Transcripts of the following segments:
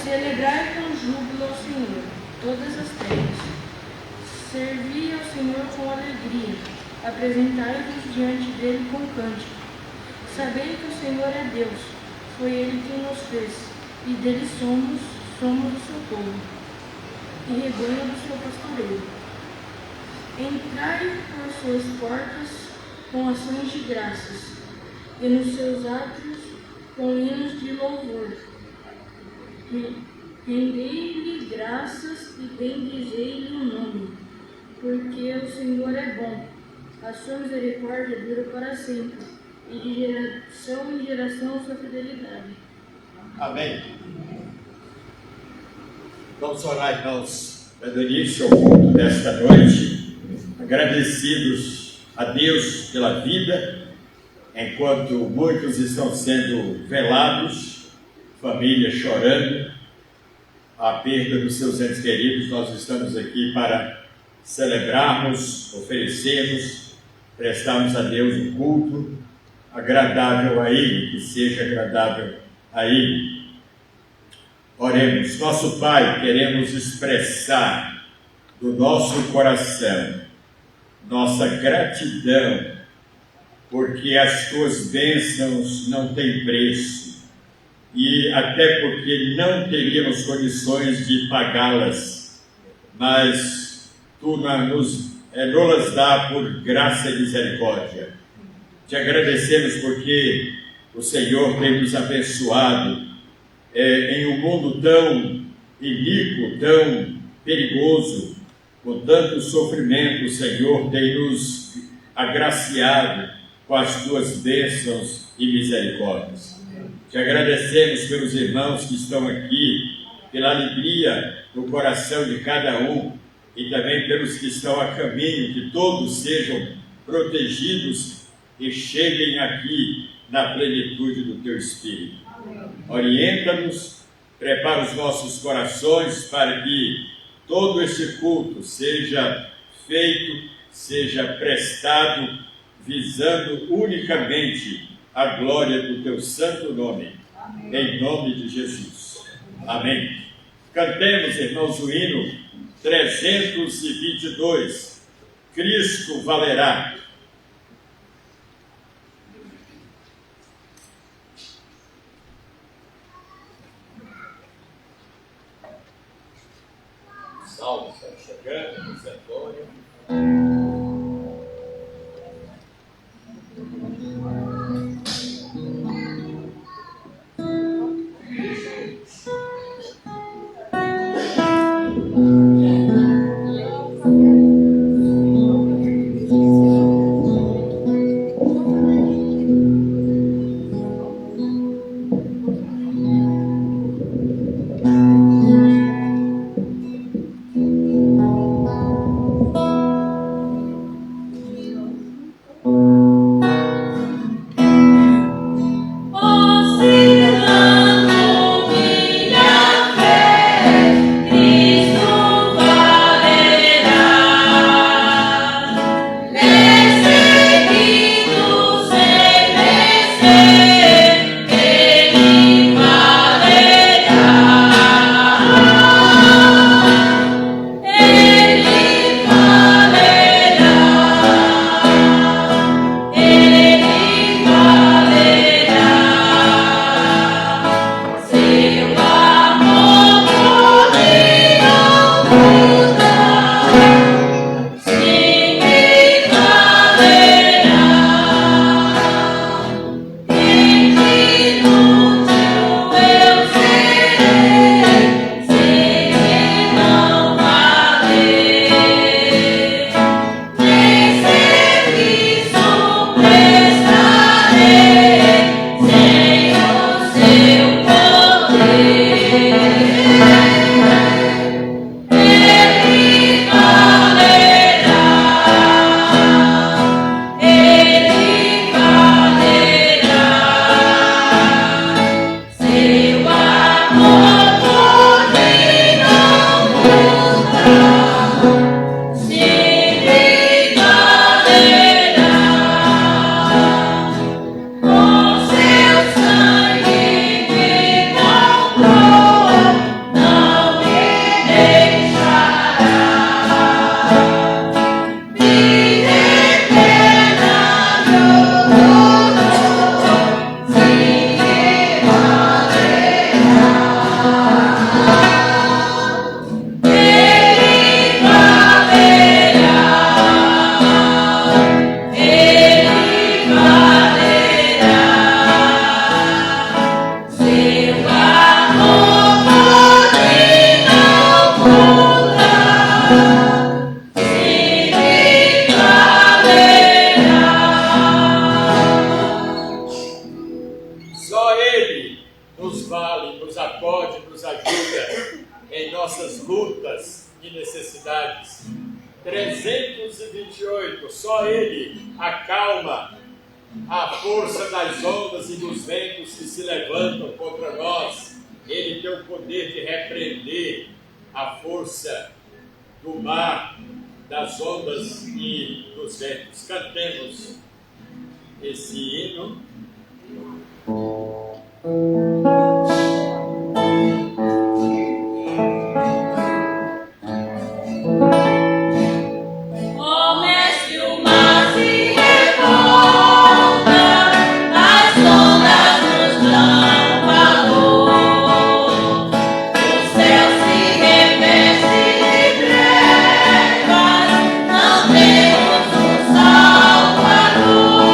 Celebrai com júbilo ao Senhor todas as terras. Servi ao Senhor com alegria. Apresentai-vos diante dele com cântico. Sabei que o Senhor é Deus. Foi ele quem nos fez, e dele somos o seu povo, e rebanho do seu pastoreio. Entrai por suas portas com ações de graças, e nos seus átrios com hinos de louvor. Rendei-lhe graças e bendizei-lhe o nome, porque o Senhor é bom, a sua misericórdia dura para sempre, e de geração em geração a sua fidelidade. Amém. Vamos orar, irmãos, dando início ao culto desta noite, agradecidos a Deus pela vida, enquanto muitos estão sendo velados, famílias chorando a perda dos seus entes queridos. Nós estamos aqui para celebrarmos, oferecermos, prestarmos a Deus um culto agradável a Ele, que seja agradável a Ele. Oremos. Nosso Pai, queremos expressar do nosso coração nossa gratidão, porque as Tuas bênçãos não têm preço, e até porque não teríamos condições de pagá-las, mas Tu nos dá por graça e misericórdia. Te agradecemos porque o Senhor tem nos abençoado em um mundo tão iníquo, tão perigoso, com tanto sofrimento. O Senhor tem nos agraciado com as Tuas bênçãos e misericórdias. Te agradecemos pelos irmãos que estão aqui, pela alegria no coração de cada um, e também pelos que estão a caminho, que todos sejam protegidos e cheguem aqui na plenitude do Teu Espírito. Orienta-nos, prepara os nossos corações para que todo este culto seja feito, seja prestado, visando unicamente a glória do Teu santo nome. Amém. Em nome de Jesus. Amém. Cantemos, irmãos, o hino 322. Cristo valerá. Salve, estamos chegando, Luiz Antônio. 328, só Ele acalma a força das ondas e dos ventos que se levantam contra nós. Ele tem o poder de repreender a força do mar, das ondas e dos ventos. Cantemos esse hino. Não temos um Salvador.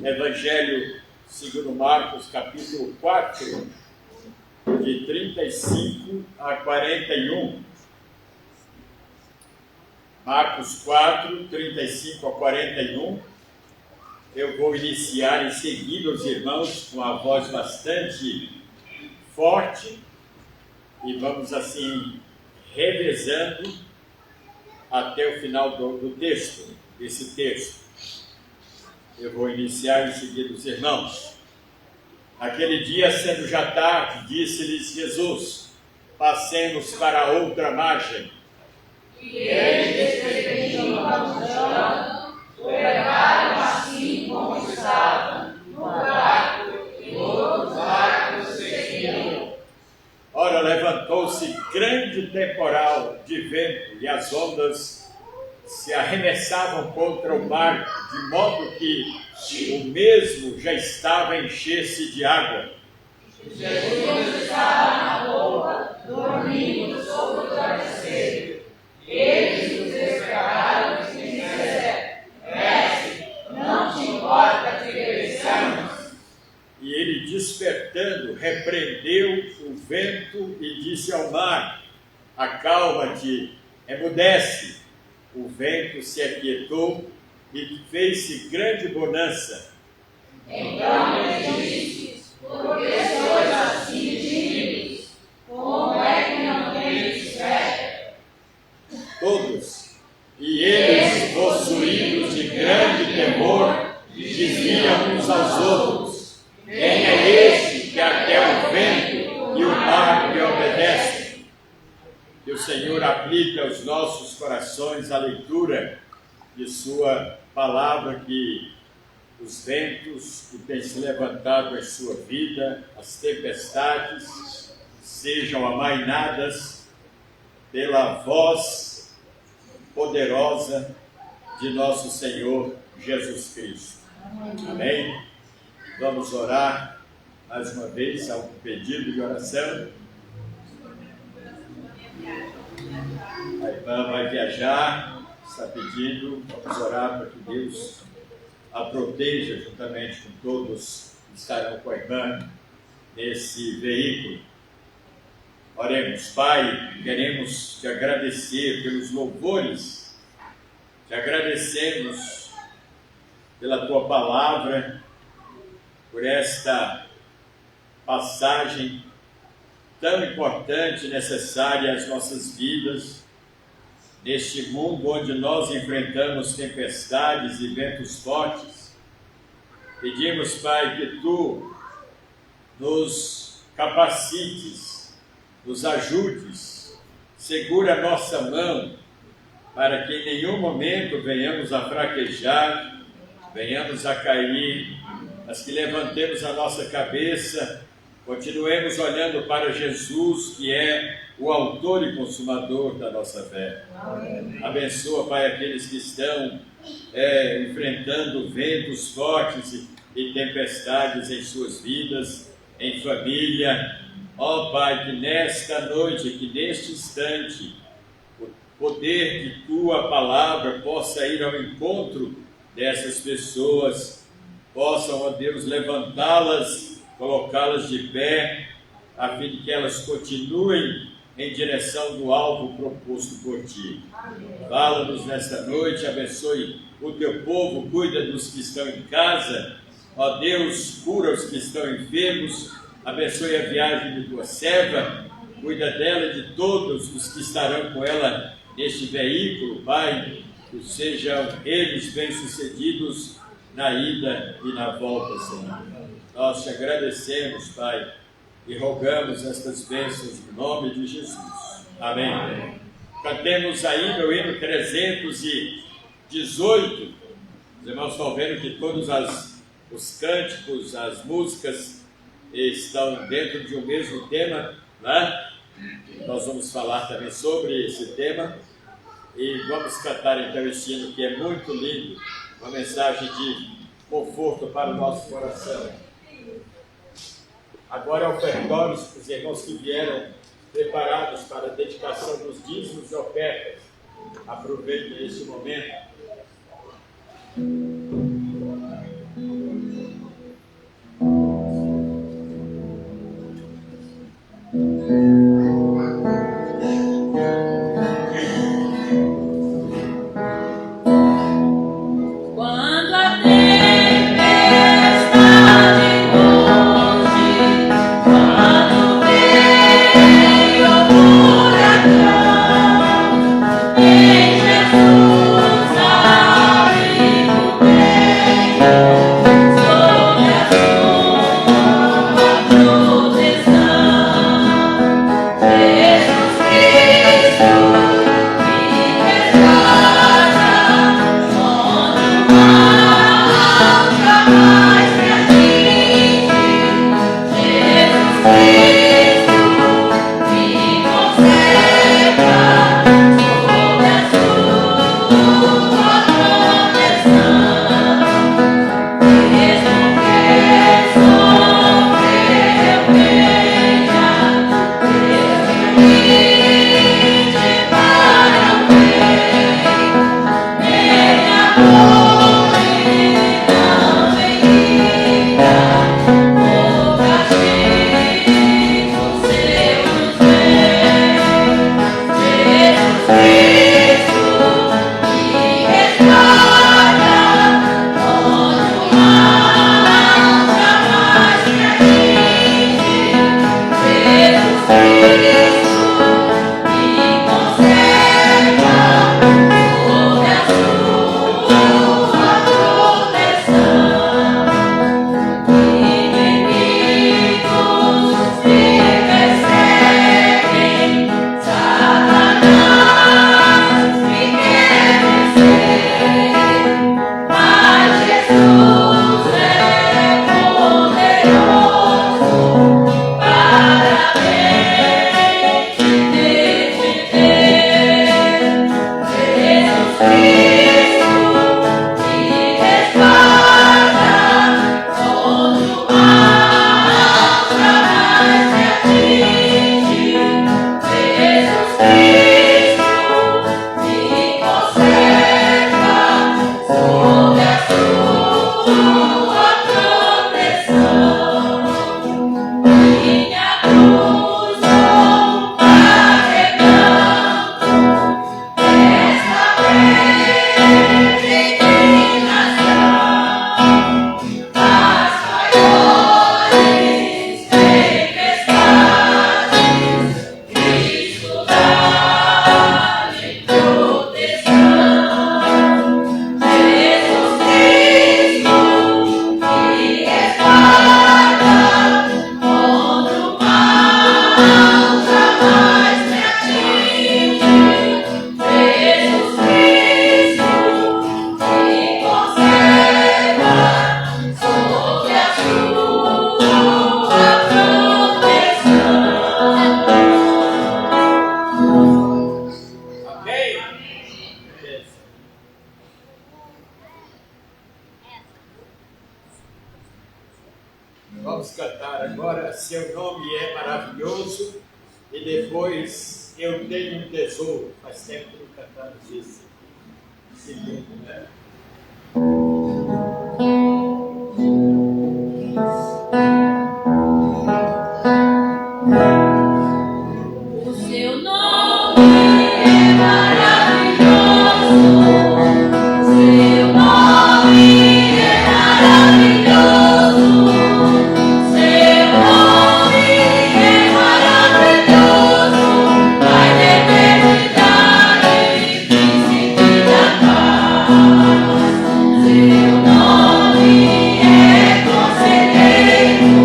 Evangelho segundo Marcos, capítulo 4, de 35 a 41. Marcos 4, 35 a 41. Eu vou iniciar em seguida, os irmãos, com a voz bastante forte, e vamos assim revezando até o final do texto, desse texto. Eu vou iniciar em seguida, os irmãos. Aquele dia, sendo já tarde, disse-lhes Jesus: passemos para outra margem. E eles, despedindo a multidão, o levaram assim como estava, no barco, e outros barcos seguiam. Ora, levantou-se grande temporal de vento, e as ondas se arremessavam contra o barco, de modo que o mesmo já estava a encher-se de água. Jesus estava na polpa, dormindo sobre o travesseiro. Eles o desesperaram e lhe disseram: Mestre, não te importa que pereçamos? E ele, despertando, repreendeu o vento e disse ao mar: acalma-te, emudece. O vento se aquietou e fez-se grande bonança. Então ele disse: por que sois assim tímidos? Como é que não tendes fé? Todos, e eles, possuídos de grande temor, diziam uns aos outros: quem é este que até o vento e o mar lhe obedecem? Que o Senhor aplique aos nossos corações a leitura de sua palavra, que os ventos que têm se levantado em sua vida, as tempestades, sejam amainadas pela voz poderosa de nosso Senhor Jesus Cristo. Amém? Vamos orar mais uma vez ao pedido de oração. A irmã vai viajar, está pedindo, vamos orar para que Deus a proteja juntamente com todos que estarão com a irmã nesse veículo. Oremos. Pai, queremos te agradecer pelos louvores, te agradecemos pela tua palavra, por esta passagem tão importante e necessária às nossas vidas, neste mundo onde nós enfrentamos tempestades e ventos fortes. Pedimos, Pai, que Tu nos capacites, nos ajudes, segura a nossa mão, para que em nenhum momento venhamos a fraquejar, venhamos a cair, mas que levantemos a nossa cabeça, continuemos olhando para Jesus, que é o autor e consumador da nossa fé. Amém. Abençoa, Pai, aqueles que estão enfrentando ventos fortes e tempestades em suas vidas, em família. Ó Pai, que nesta noite, que neste instante, o poder de Tua palavra possa ir ao encontro dessas pessoas, possam, ó Deus, levantá-las, colocá-las de pé, a fim de que elas continuem em direção do alvo proposto por Ti. Fala-nos nesta noite, abençoe o Teu povo, cuida dos que estão em casa, ó Deus, cura os que estão enfermos, abençoe a viagem de Tua serva, cuida dela e de todos os que estarão com ela neste veículo, Pai, que sejam eles bem-sucedidos na ida e na volta, Senhor. Nós te agradecemos, Pai, e rogamos estas bênçãos no nome de Jesus. Amém. Cantemos ainda o hino 318. Os irmãos estão vendo que todos os cânticos, as músicas estão dentro de um mesmo tema, né? Nós vamos falar também sobre esse tema e vamos cantar então este hino que é muito lindo, uma mensagem de conforto para o nosso coração. Agora, ofertórios para os irmãos que vieram preparados para a dedicação dos dízimos e ofertas. Aproveitem esse momento. seu nome é maravilhoso, e depois eu tenho um tesouro. Faz tempo que não cantamos isso. Esse lindo, né? O seu nome é maravilhoso. Seu nome é maravilhoso. Seu nome é maravilhoso. Pai da eternidade, príncipe da paz. Seu nome é conselheiro.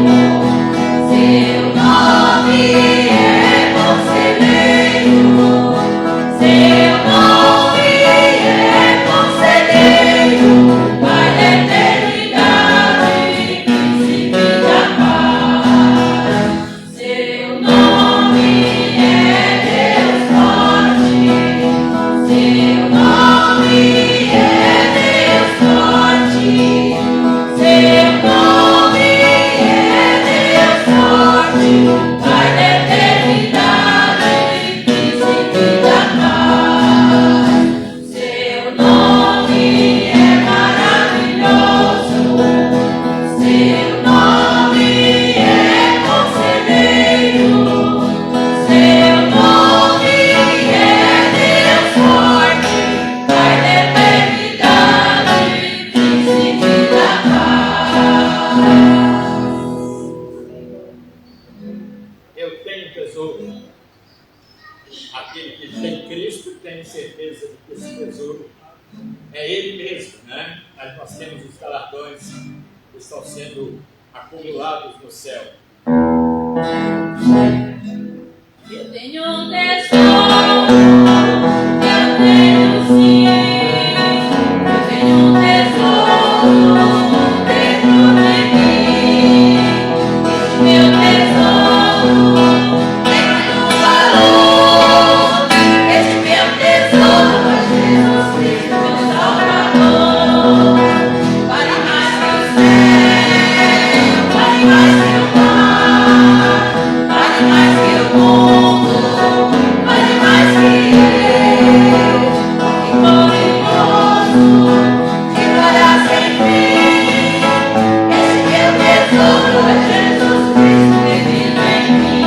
Seu nome é conselheiro. Seu nome é conselheiro. Pai da eternidade, príncipe da paz. Seu nome é Deus forte. Seu nome é Deus forte. Seu nome é Deus forte. Pai da eternidade, príncipe da paz. Seu nome é maravilhoso. Seu nome é conselheiro. Seu nome é Deus forte. Pai da eternidade, príncipe da paz. Eu tenho tesouro. Aquele que tem Cristo tem certeza de que esse tesouro é Ele mesmo, né? Mas nós temos os galardões que estão sendo acumulados no céu. Eu tenho um tesouro, eu tenho sim. Eu tenho um tesouro dentro de mim. Esse meu tesouro tem muito valor. Esse meu tesouro é Jesus Cristo, meu Salvador. Vale mais que o céu, vale mais que o mar, vale mais que o mundo, vale mais que eu. Que glorioso, que glória sem fim. Esse meu tesouro é Jesus Cristo que vive em mim.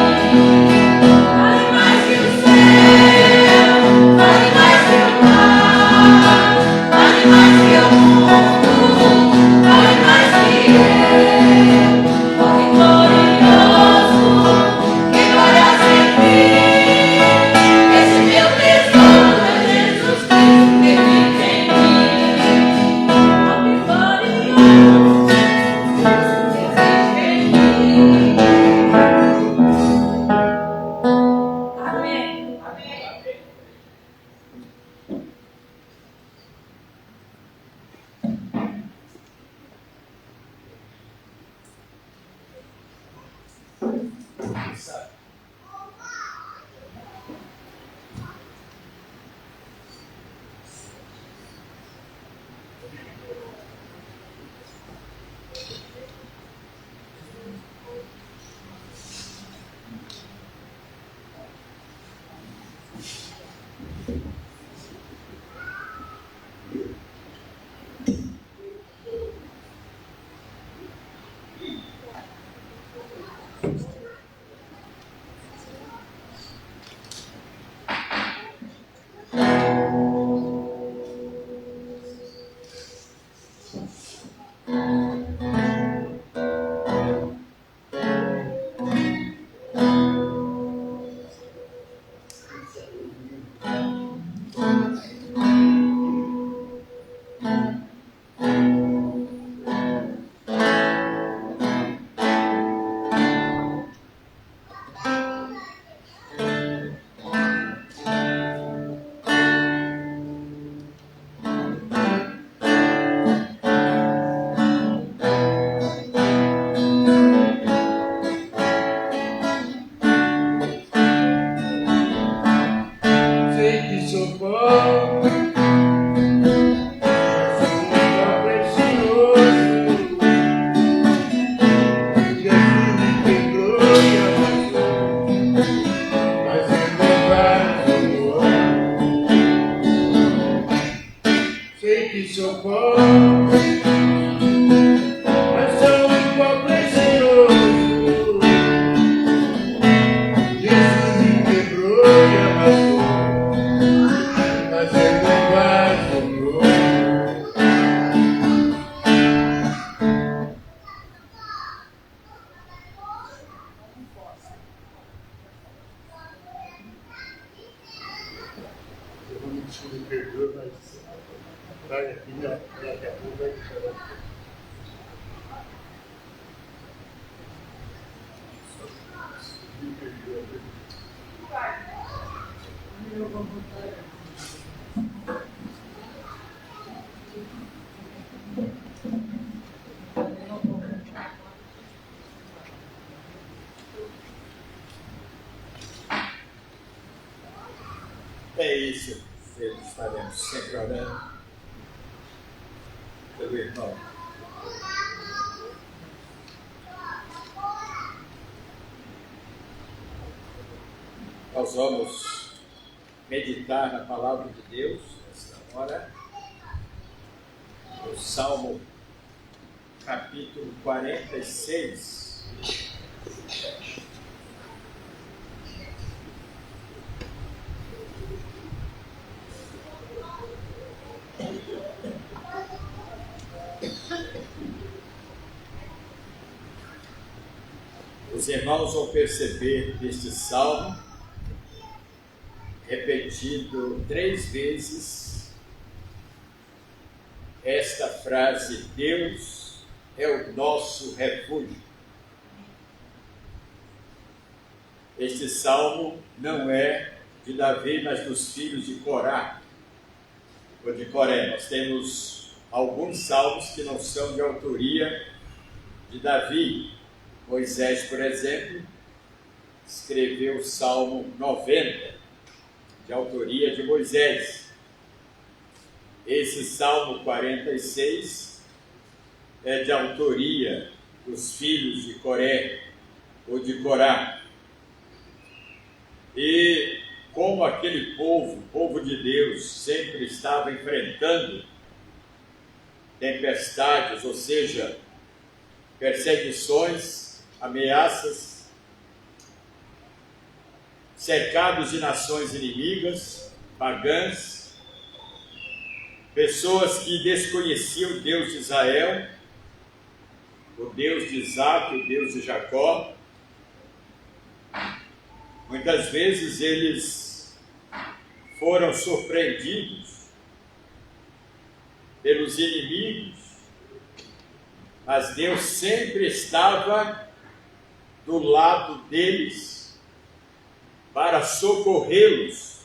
Vale mais que o céu, vale mais que o mar, vale mais que o mundo, vale mais que eu. Oh, que glorioso, que glória sem fim. Esse meu tesouro é Jesus Cristo que vive em mim. Oh, que glorioso, que vive em mim. Amém. Amém. socorro, mas sou um pobre cheiroso. Jesus me quebrou e amassou, mas ele não vai socorro. Me perdoa, mas vai aqui, daqui a pouco vai chorar. Me perdoa. É isso, estaremos sempre orando pelo irmão. Nós vamos meditar na palavra de Deus nesta hora, no Salmo capítulo 46. Os irmãos vão perceber neste salmo, repetido 3 vezes, esta frase: Deus é o nosso refúgio. Este salmo não é de Davi, mas dos filhos de Corá, ou de Coré. Nós temos alguns salmos que não são de autoria de Davi. Moisés, por exemplo, escreveu o Salmo 90, de autoria de Moisés. Esse Salmo 46 é de autoria dos filhos de Coré, ou de Corá. E como aquele povo de Deus, sempre estava enfrentando tempestades, ou seja, perseguições, ameaças, cercados de nações inimigas, pagãs, pessoas que desconheciam o Deus de Israel, o Deus de Isaac, o Deus de Jacó. Muitas vezes eles foram surpreendidos pelos inimigos, mas Deus sempre estava do lado deles para socorrê-los,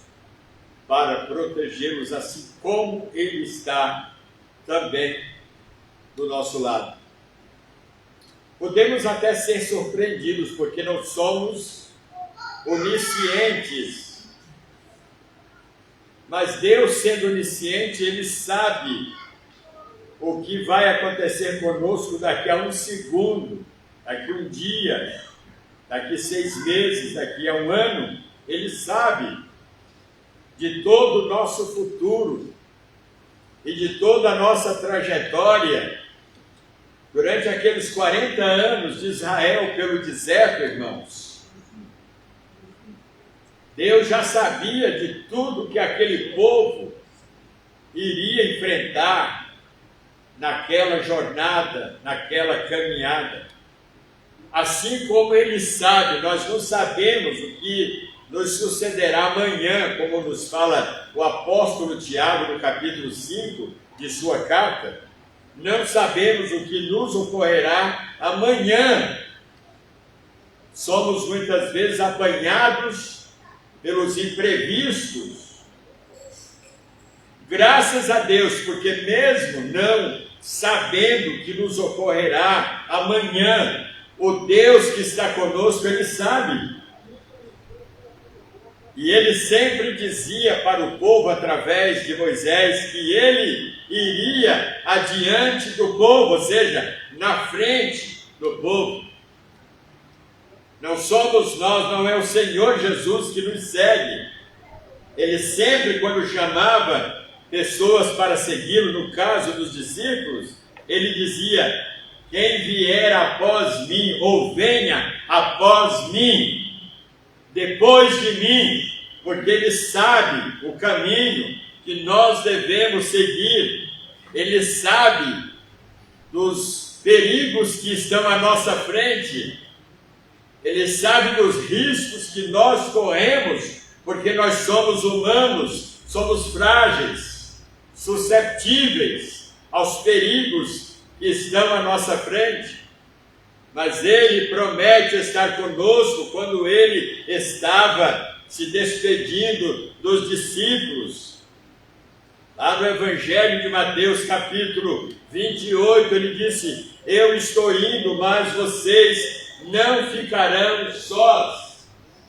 para protegê-los, assim como Ele está também do nosso lado. Podemos até ser surpreendidos, porque não somos oniscientes, mas Deus, sendo onisciente, Ele sabe o que vai acontecer conosco daqui a 1 segundo, daqui a 1 dia, daqui a 6 meses, daqui a 1 ano. Ele sabe de todo o nosso futuro e de toda a nossa trajetória durante aqueles 40 anos de Israel pelo deserto, irmãos. Deus já sabia de tudo que aquele povo iria enfrentar naquela jornada, naquela caminhada. Assim como Ele sabe, nós não sabemos o que nos sucederá amanhã, como nos fala o apóstolo Tiago no capítulo 5 de sua carta. Não sabemos o que nos ocorrerá amanhã. Somos muitas vezes apanhados pelos imprevistos. Graças a Deus, porque mesmo não sabendo o que nos ocorrerá amanhã, o Deus que está conosco, Ele sabe. E Ele sempre dizia para o povo, através de Moisés, que Ele iria adiante do povo, ou seja, na frente do povo. Não somos nós, não é o Senhor Jesus que nos segue. Ele sempre, quando chamava pessoas para segui-lo. No caso dos discípulos, ele dizia: quem vier após mim, ou venha após mim, depois de mim, porque ele sabe o caminho que nós devemos seguir, ele sabe dos perigos que estão à nossa frente, ele sabe dos riscos que nós corremos, porque nós somos humanos, somos frágeis, susceptíveis aos perigos que estão à nossa frente. Mas ele promete estar conosco quando ele estava se despedindo dos discípulos. Lá no Evangelho de Mateus, capítulo 28, ele disse: eu estou indo, mas vocês não ficarão sós.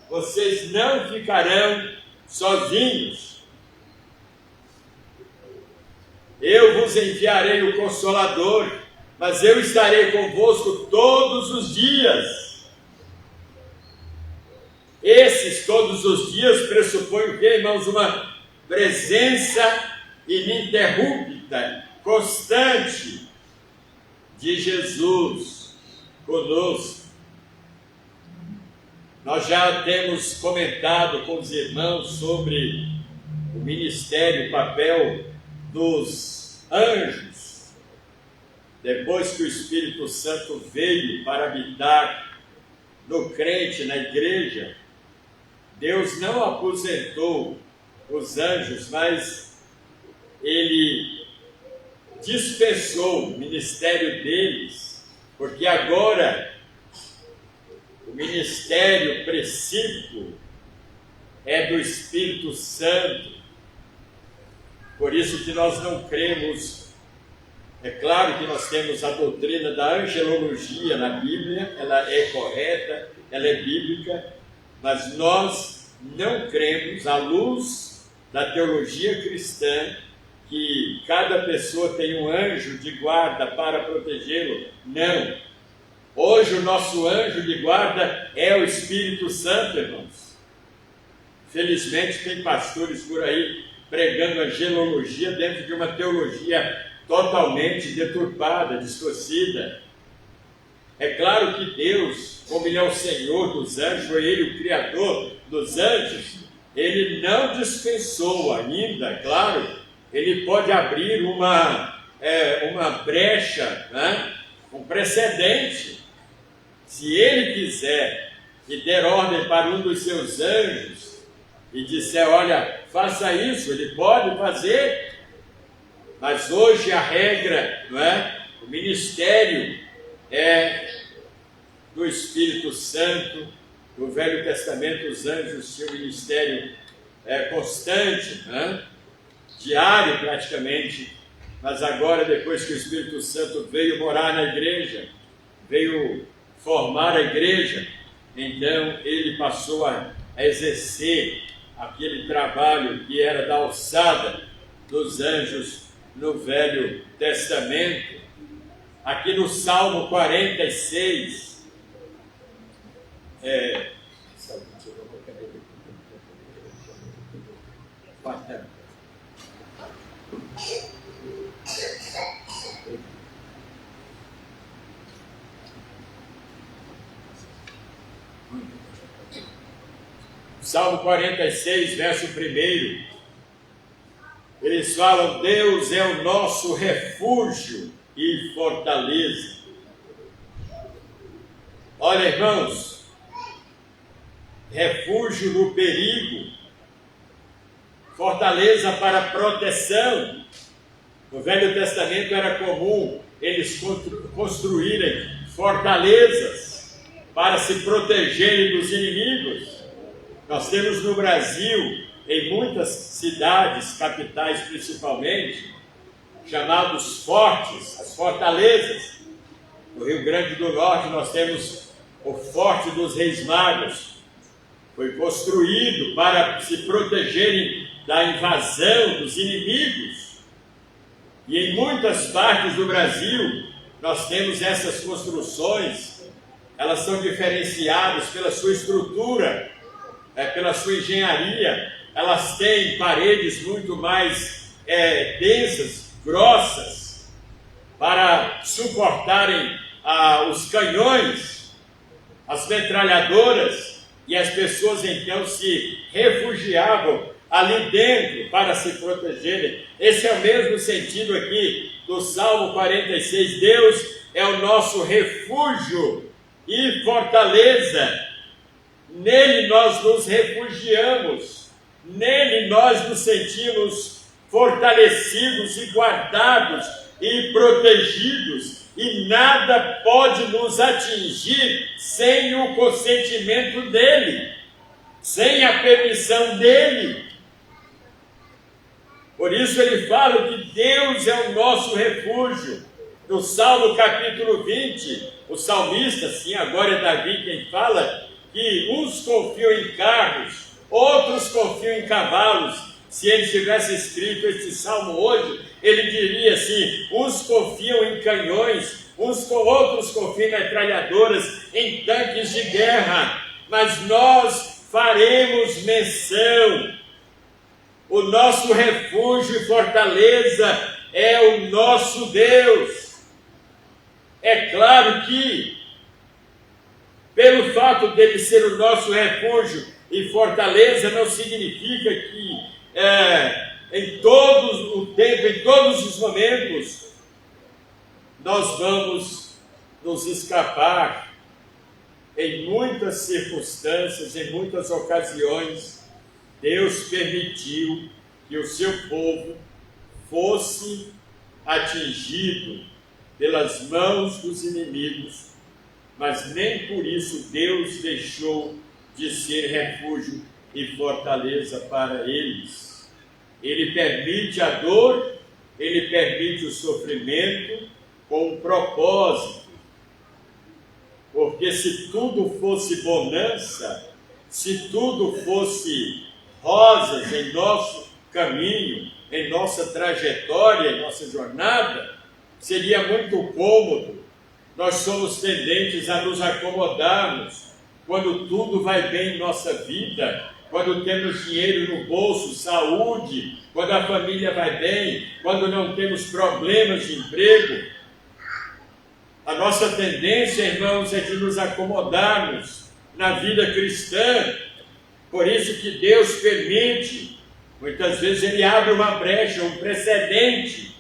Vocês não ficarão sozinhos. Eu vos enviarei o Consolador, mas eu estarei convosco todos os dias. Esses todos os dias pressupõem o quê, irmãos? Uma presença ininterrupta, constante de Jesus conosco. Nós já temos comentado com os irmãos sobre o ministério, o papel dos anjos. Depois que o Espírito Santo veio para habitar no crente, na igreja, Deus não aposentou os anjos, mas ele dispensou o ministério deles, porque agora o ministério precípico é do Espírito Santo. Por isso que nós não cremos. É claro que nós temos a doutrina da angelologia na Bíblia, ela é correta, ela é bíblica, mas nós não cremos, à luz da teologia cristã, que cada pessoa tem um anjo de guarda para protegê-lo. Não. Hoje o nosso anjo de guarda é o Espírito Santo, irmãos. Felizmente tem pastores por aí pregando angelologia dentro de uma teologia totalmente deturpada, distorcida. É claro que Deus, como Ele é o Senhor dos anjos, foi Ele o Criador dos anjos, Ele não dispensou ainda, claro, Ele pode abrir uma brecha, né? Um precedente. Se Ele quiser e der ordem para um dos seus anjos e disser: olha, faça isso, Ele pode fazer. Mas hoje a regra, não é? O ministério é do Espírito Santo. No Velho Testamento os anjos tinham um ministério constante, né? Diário praticamente. Mas agora, depois que o Espírito Santo veio morar na igreja, veio formar a igreja, então ele passou a exercer aquele trabalho que era da alçada dos anjos no Velho Testamento. Aqui no Salmo 46, Salmo 46, verso 1, eles falam: Deus é o nosso refúgio e fortaleza. Olha, irmãos, refúgio no perigo, fortaleza para proteção. No Velho Testamento era comum eles construírem fortalezas para se protegerem dos inimigos. Nós temos no Brasil, em muitas cidades, capitais principalmente, chamados fortes, as fortalezas. No Rio Grande do Norte nós temos o Forte dos Reis Magos. Foi construído para se protegerem da invasão dos inimigos. E em muitas partes do Brasil nós temos essas construções. Elas são diferenciadas pela sua estrutura, pela sua engenharia. Elas têm paredes muito mais densas, grossas, para suportarem os canhões, as metralhadoras, e as pessoas então se refugiavam ali dentro para se protegerem. Esse é o mesmo sentido aqui do Salmo 46. Deus é o nosso refúgio e fortaleza. Nele nós nos refugiamos, nele nós nos sentimos fortalecidos e guardados e protegidos, e nada pode nos atingir sem o consentimento dele, sem a permissão dele. Por isso ele fala que Deus é o nosso refúgio. No Salmo capítulo 20, o salmista, sim, agora é Davi quem fala, que uns confiam em carros, outros confiam em cavalos. Se ele tivesse escrito este salmo hoje, ele diria assim: uns confiam em canhões, outros confiam em metralhadoras, em tanques de guerra, mas nós faremos menção. O nosso refúgio e fortaleza é o nosso Deus. É claro que, pelo fato dele ser o nosso refúgio e fortaleza, não significa que em todo o tempo, em todos os momentos, nós vamos nos escapar. Em muitas circunstâncias, em muitas ocasiões, Deus permitiu que o seu povo fosse atingido pelas mãos dos inimigos, mas nem por isso Deus deixou de ser refúgio e fortaleza para eles. Ele permite a dor, ele permite o sofrimento com um propósito. Porque se tudo fosse bonança, se tudo fosse rosas em nosso caminho, em nossa trajetória, em nossa jornada, seria muito cômodo. Nós somos tendentes a nos acomodarmos quando tudo vai bem em nossa vida, quando temos dinheiro no bolso, saúde, quando a família vai bem, quando não temos problemas de emprego. A nossa tendência, irmãos, é de nos acomodarmos na vida cristã. Por isso que Deus permite, muitas vezes Ele abre uma brecha, um precedente,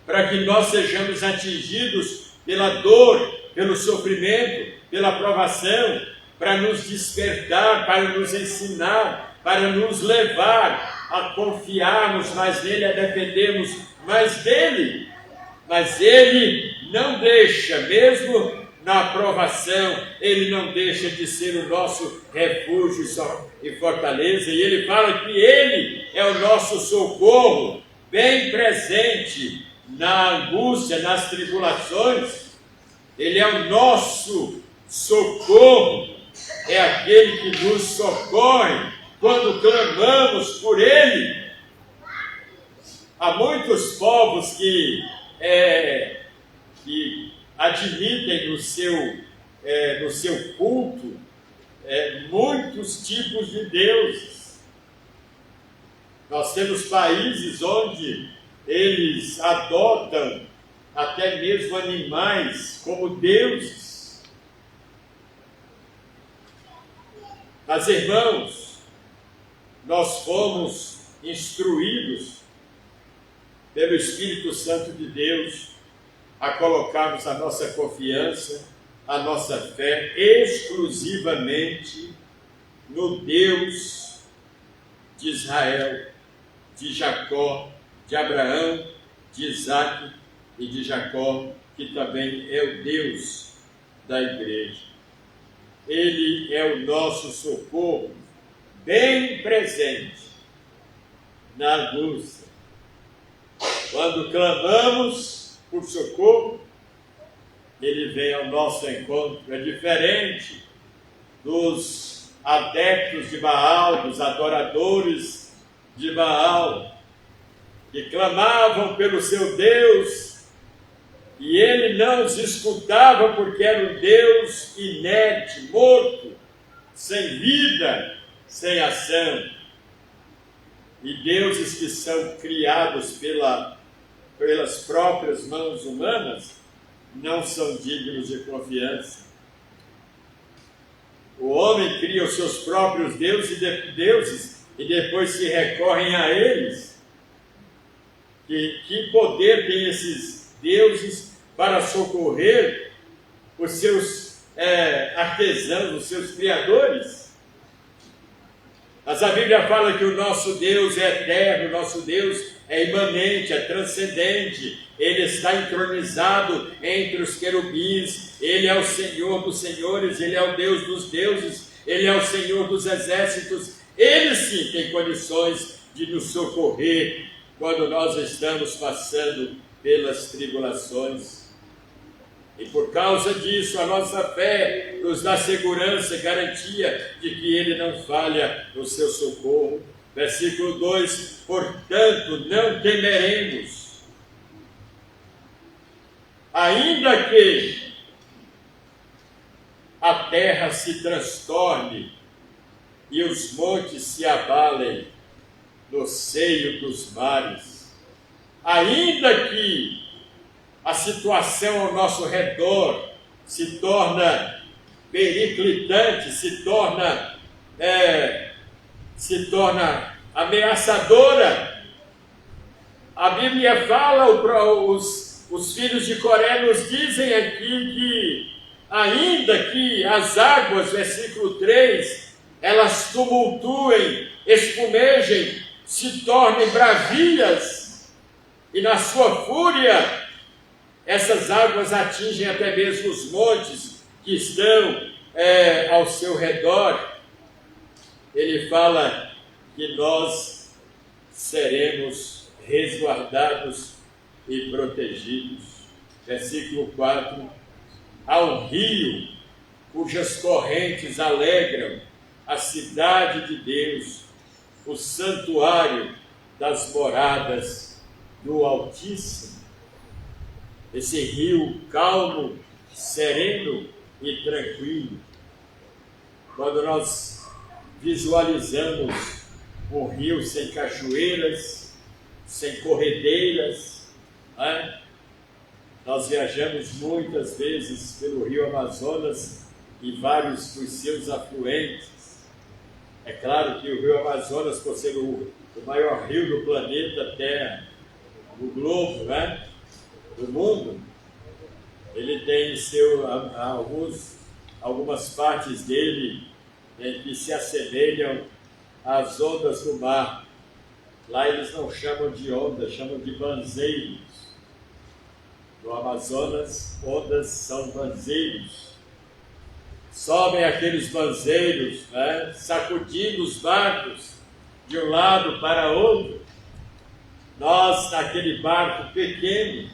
para que nós sejamos atingidos pela dor, pelo sofrimento, pela provação, para nos despertar, para nos ensinar, para nos levar a confiarmos mais nele, a dependermos mais dele. Mas ele não deixa, mesmo na provação, ele não deixa de ser o nosso refúgio e fortaleza. E ele fala que ele é o nosso socorro, bem presente na angústia, nas tribulações. Ele é o nosso socorro, é aquele que nos socorre quando clamamos por ele. Há muitos povos que admitem no seu culto muitos tipos de deuses. Nós temos países onde eles adotam até mesmo animais como deuses. Mas, irmãos, nós fomos instruídos pelo Espírito Santo de Deus a colocarmos a nossa confiança, a nossa fé exclusivamente no Deus de Israel, de Jacó, de Abraão, de Isaque e de Jacó, que também é o Deus da igreja. Ele é o nosso socorro, bem presente na angústia. Quando clamamos por socorro, ele vem ao nosso encontro. É diferente dos adeptos de Baal, dos adoradores de Baal, que clamavam pelo seu Deus, e ele não os escutava porque era um Deus inerte, morto, sem vida, sem ação. e deuses que são criados pelas próprias mãos humanas não são dignos de confiança. O homem cria os seus próprios deuses e depois se recorrem a eles. Que poder tem esses deuses para socorrer os seus artesãos, os seus criadores? Mas a Bíblia fala que o nosso Deus é eterno, o nosso Deus é imanente, é transcendente, Ele está entronizado entre os querubins, Ele é o Senhor dos senhores, Ele é o Deus dos deuses, Ele é o Senhor dos exércitos. Ele sim tem condições de nos socorrer quando nós estamos passando pelas tribulações. E por causa disso, a nossa fé nos dá segurança e garantia de que Ele não falha no seu socorro. Versículo 2: portanto, não temeremos, ainda que a terra se transtorne e os montes se abalem no seio dos mares, ainda que a situação ao nosso redor se torna periclitante, se torna ameaçadora. A Bíblia fala, os filhos de Coré nos dizem aqui que, ainda que as águas, versículo 3, elas tumultuem, espumejem, se tornem bravias, e na sua fúria, essas águas atingem até mesmo os montes que estão ao seu redor. Ele fala que nós seremos resguardados e protegidos. Versículo 4: ao rio cujas correntes alegram a cidade de Deus, o santuário das moradas do Altíssimo. Esse rio calmo, sereno e tranquilo. Quando nós visualizamos um rio sem cachoeiras, sem corredeiras, nós viajamos muitas vezes pelo rio Amazonas e vários dos seus afluentes. É claro que o rio Amazonas, por ser o maior rio do planeta Terra, do globo, do mundo, ele tem algumas partes dele que se assemelham às ondas do mar. Lá eles não chamam de ondas, chamam de banzeiros. No Amazonas, ondas são banzeiros. Sobem aqueles banzeiros, sacudindo os barcos de um lado para outro. Nós, naquele barco pequeno,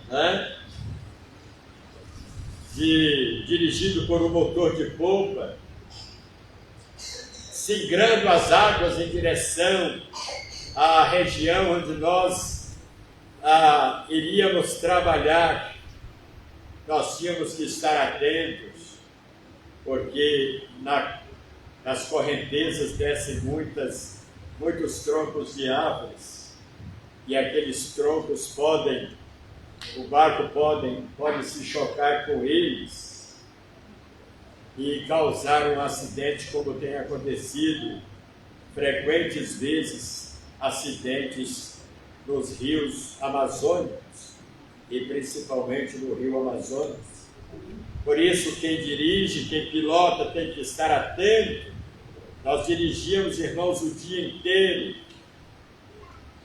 dirigido por um motor de polpa, singrando as águas em direção à região onde nós iríamos trabalhar, nós tínhamos que estar atentos, porque nas correntezas descem muitos troncos de árvores, e aqueles troncos o barco pode se chocar com eles e causar um acidente, como tem acontecido frequentes vezes, acidentes nos rios amazônicos e principalmente no rio Amazonas. Por isso, quem dirige, quem pilota tem que estar atento. Nós dirigíamos, irmãos, o dia inteiro,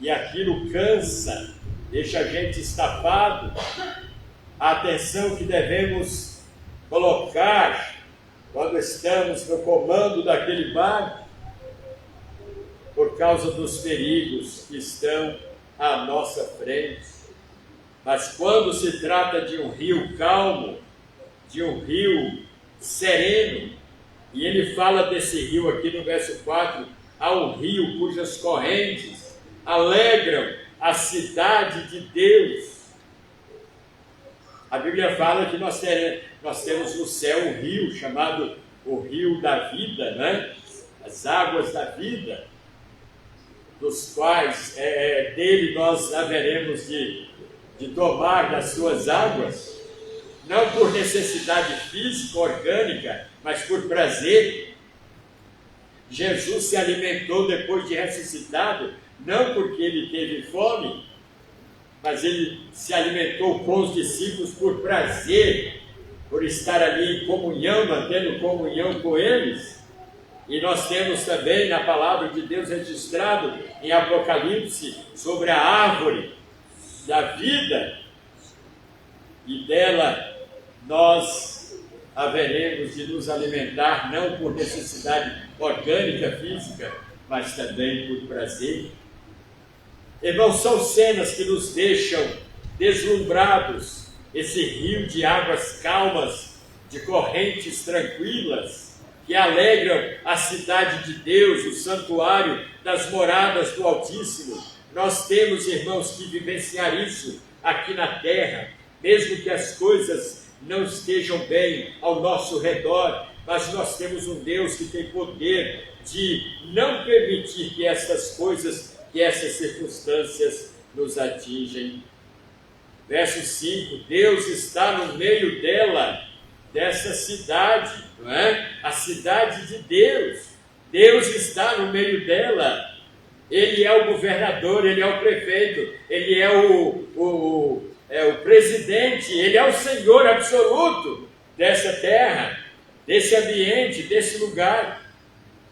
e aquilo cansa, deixa a gente estafado. A atenção que devemos colocar quando estamos no comando daquele barco, por causa dos perigos que estão à nossa frente. Mas quando se trata de um rio calmo, de um rio sereno, e ele fala desse rio aqui no verso 4, há um rio cujas correntes alegram a cidade de Deus. A Bíblia fala que nós temos no céu um rio chamado o rio da vida, as águas da vida. dos quais dele nós haveremos de tomar das suas águas, não por necessidade física, orgânica, mas por prazer. Jesus se alimentou depois de ressuscitado, não porque ele teve fome, mas ele se alimentou com os discípulos por prazer, por estar ali em comunhão, mantendo comunhão com eles. E nós temos também na palavra de Deus registrado em Apocalipse sobre a árvore da vida, e dela nós haveremos de nos alimentar, não por necessidade orgânica, física, mas também por prazer. Irmãos, são cenas que nos deixam deslumbrados, esse rio de águas calmas, de correntes tranquilas, que alegram a cidade de Deus, o santuário das moradas do Altíssimo. Nós temos, irmãos, que vivenciar isso aqui na terra, mesmo que as coisas não estejam bem ao nosso redor, mas nós temos um Deus que tem poder de não permitir que essas coisas, que essas circunstâncias nos atingem. Verso 5, Deus está no meio dela, dessa cidade, não é? A cidade de Deus. Deus está no meio dela. Ele é o governador, ele é o prefeito, ele é o presidente, ele é o Senhor absoluto dessa terra, desse ambiente, desse lugar.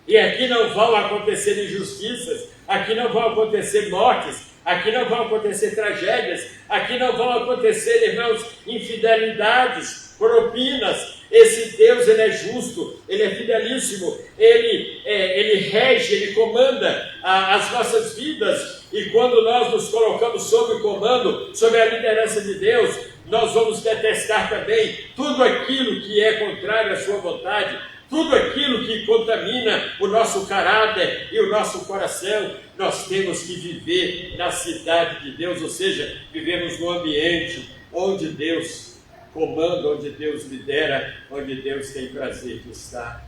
E aqui não vão acontecer injustiças, aqui não vão acontecer mortes, aqui não vão acontecer tragédias, aqui não vão acontecer, irmãos, infidelidades, propinas. Esse Deus, ele é justo, ele é fidelíssimo, ele rege, ele comanda as nossas vidas. E quando nós nos colocamos sob o comando, sob a liderança de Deus, nós vamos detestar também tudo aquilo que é contrário à sua vontade, tudo aquilo que contamina o nosso caráter e o nosso coração. Nós temos que viver na cidade de Deus, ou seja, vivemos no ambiente onde Deus comanda, onde Deus lidera, onde Deus tem prazer de estar.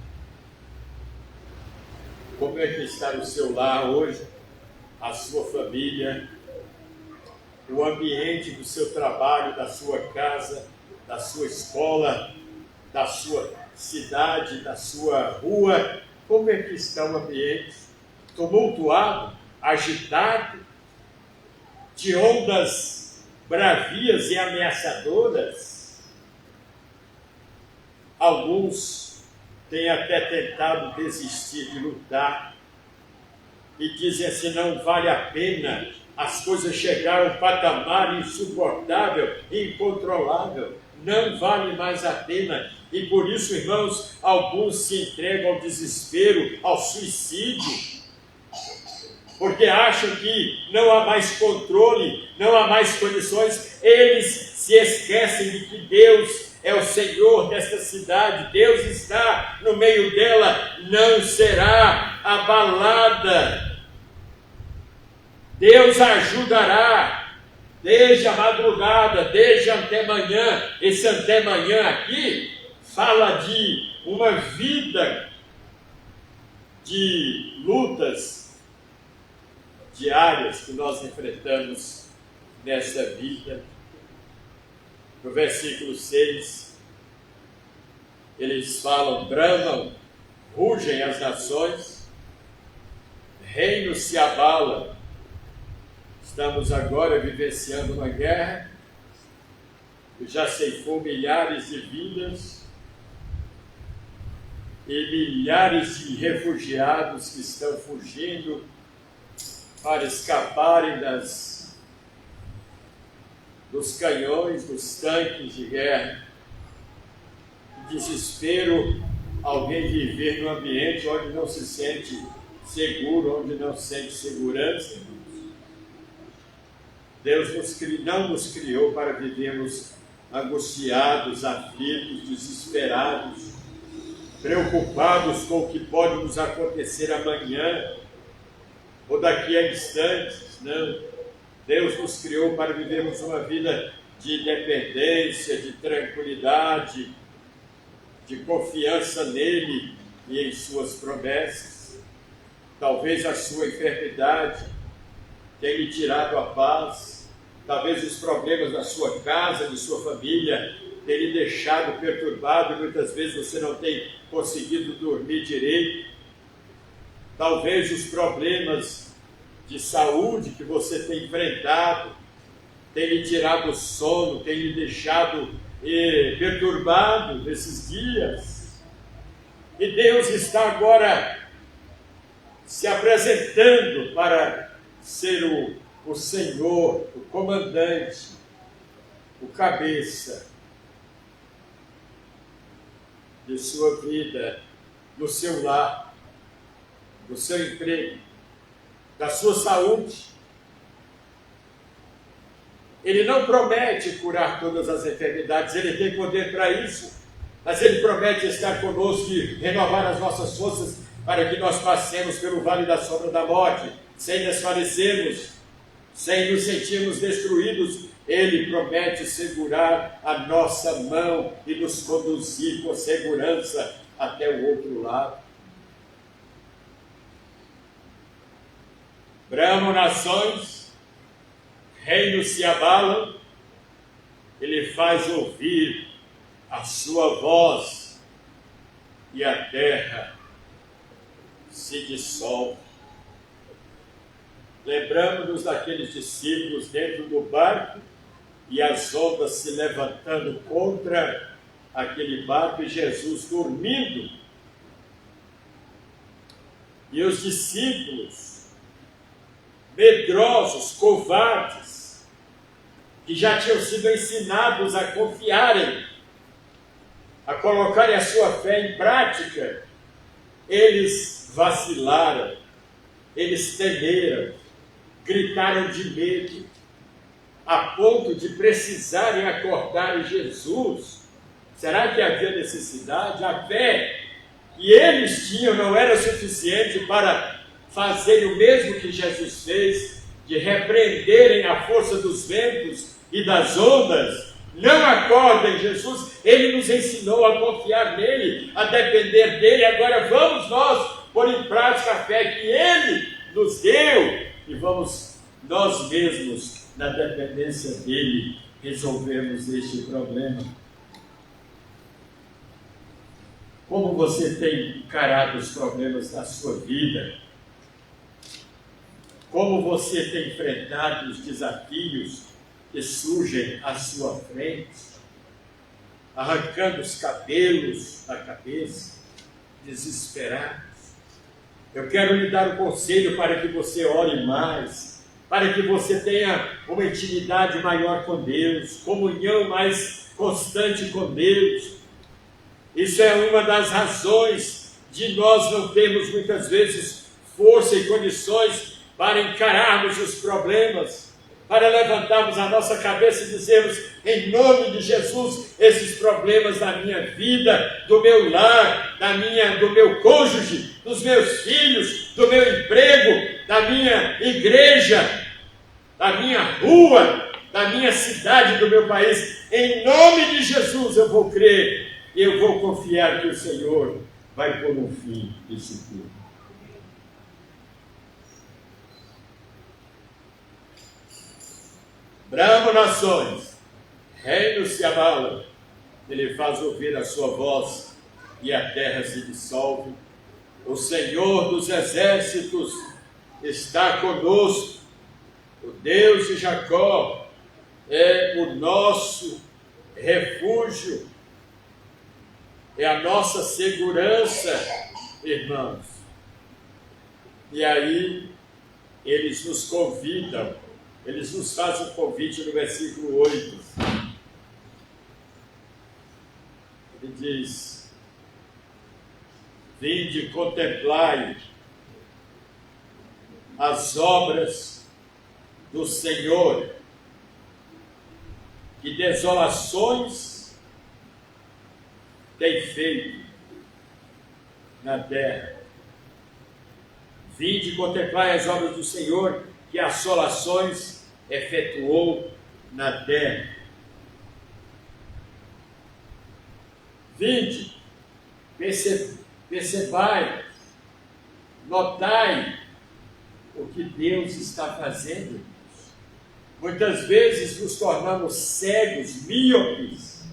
Como é que está o seu lar hoje, a sua família, o ambiente do seu trabalho, da sua casa, da sua escola, da sua cidade, da sua rua? Como é que está o ambiente? Tumultuado, agitado, de ondas bravias e ameaçadoras? Alguns têm até tentado desistir de lutar e dizem assim: não vale a pena, as coisas chegaram a um patamar insuportável, incontrolável, não vale mais a pena. E por isso, irmãos, alguns se entregam ao desespero, ao suicídio, porque acham que não há mais controle, não há mais condições. Eles se esquecem de que Deus é o Senhor desta cidade, Deus está no meio dela, não será abalada. Deus a ajudará, desde a madrugada, desde antemanhã. Esse antemanhã aqui fala de uma vida de lutas diárias que nós enfrentamos nesta vida. No versículo 6, eles falam: bramam, rugem as nações, reinos se abalam. Estamos agora vivenciando uma guerra que já ceifou milhares de vidas e milhares de refugiados que estão fugindo para escaparem dos canhões, dos tanques de guerra. Desespero alguém viver num ambiente onde não se sente seguro, onde não sente segurança. Deus não nos criou para vivermos angustiados, aflitos, desesperados, preocupados com o que pode nos acontecer amanhã ou daqui a instantes. Não. Deus nos criou para vivermos uma vida de independência, de tranquilidade, de confiança nele e em suas promessas. Talvez a sua enfermidade tenha lhe tirado a paz. Talvez os problemas da sua casa, de sua família, tenham lhe deixado perturbado e muitas vezes você não tem conseguido dormir direito. Talvez os problemas de saúde que você tem enfrentado tenham lhe tirado o sono, tenham lhe deixado perturbado nesses dias. E Deus está agora se apresentando para ser o Senhor, o comandante, o cabeça de sua vida, do seu lar, do seu emprego, da sua saúde. Ele não promete curar todas as enfermidades, Ele tem poder para isso, mas Ele promete estar conosco e renovar as nossas forças para que nós passemos pelo vale da sombra da morte, sem desfalecermos, sem nos sentirmos destruídos. Ele promete segurar a nossa mão e nos conduzir com segurança até o outro lado. Bramam nações, reinos se abalam, Ele faz ouvir a sua voz e a terra se dissolve. Lembramos-nos daqueles discípulos dentro do barco e as ondas se levantando contra aquele barco e Jesus dormindo. E os discípulos, medrosos, covardes, que já tinham sido ensinados a confiarem, a colocarem a sua fé em prática, eles vacilaram, eles temeram, gritaram de medo, a ponto de precisarem acordar Jesus. Será que havia necessidade? A fé que eles tinham não era suficiente para fazerem o mesmo que Jesus fez, de repreenderem a força dos ventos e das ondas? Não acordem, Jesus, Ele nos ensinou a confiar nele, a depender dele. Agora vamos nós pôr em prática a fé que Ele nos deu e vamos nós mesmos, na dependência dele, resolvermos este problema. Como você tem encarado os problemas da sua vida? Como você tem enfrentado os desafios que surgem à sua frente, arrancando os cabelos da cabeça, desesperados? Eu quero lhe dar um conselho para que você ore mais, para que você tenha uma intimidade maior com Deus, comunhão mais constante com Deus. Isso é uma das razões de nós não termos muitas vezes força e condições para encararmos os problemas, para levantarmos a nossa cabeça e dizermos, em nome de Jesus, esses problemas da minha vida, do meu lar, do meu cônjuge, dos meus filhos, do meu emprego, da minha igreja, da minha rua, da minha cidade, do meu país, em nome de Jesus eu vou crer e eu vou confiar que o Senhor vai pôr um fim nisso tudo. Bramam nações, reinos se abalam, Ele faz ouvir a sua voz e a terra se dissolve. O Senhor dos exércitos está conosco, o Deus de Jacó é o nosso refúgio, é a nossa segurança, irmãos. E aí, eles nos convidam, eles nos fazem um convite no versículo 8. Ele diz, vinde e contemplai as obras do Senhor, que desolações tem feito na terra. Vinde e contemplai as obras do Senhor, que assolações efetuou na terra. Vinde, percebai Notai o que Deus está fazendo. Muitas vezes nos tornamos cegos, míopes,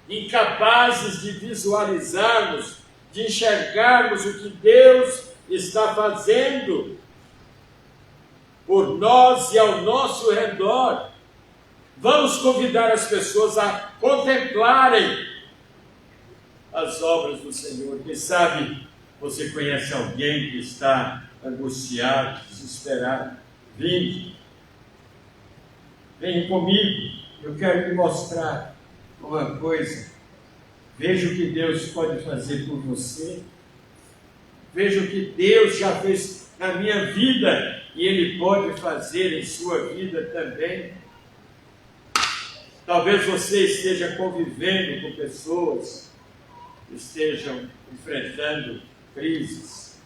incapazes de visualizarmos, de enxergarmos o que Deus está fazendo por nós e ao nosso redor. Vamos convidar as pessoas a contemplarem as obras do Senhor. Quem sabe você conhece alguém que está angustiado, desesperado. Venha comigo, eu quero lhe mostrar uma coisa. Veja o que Deus pode fazer por você. Veja o que Deus já fez na minha vida e Ele pode fazer em sua vida também. Talvez você esteja convivendo com pessoas que estejam enfrentando crises.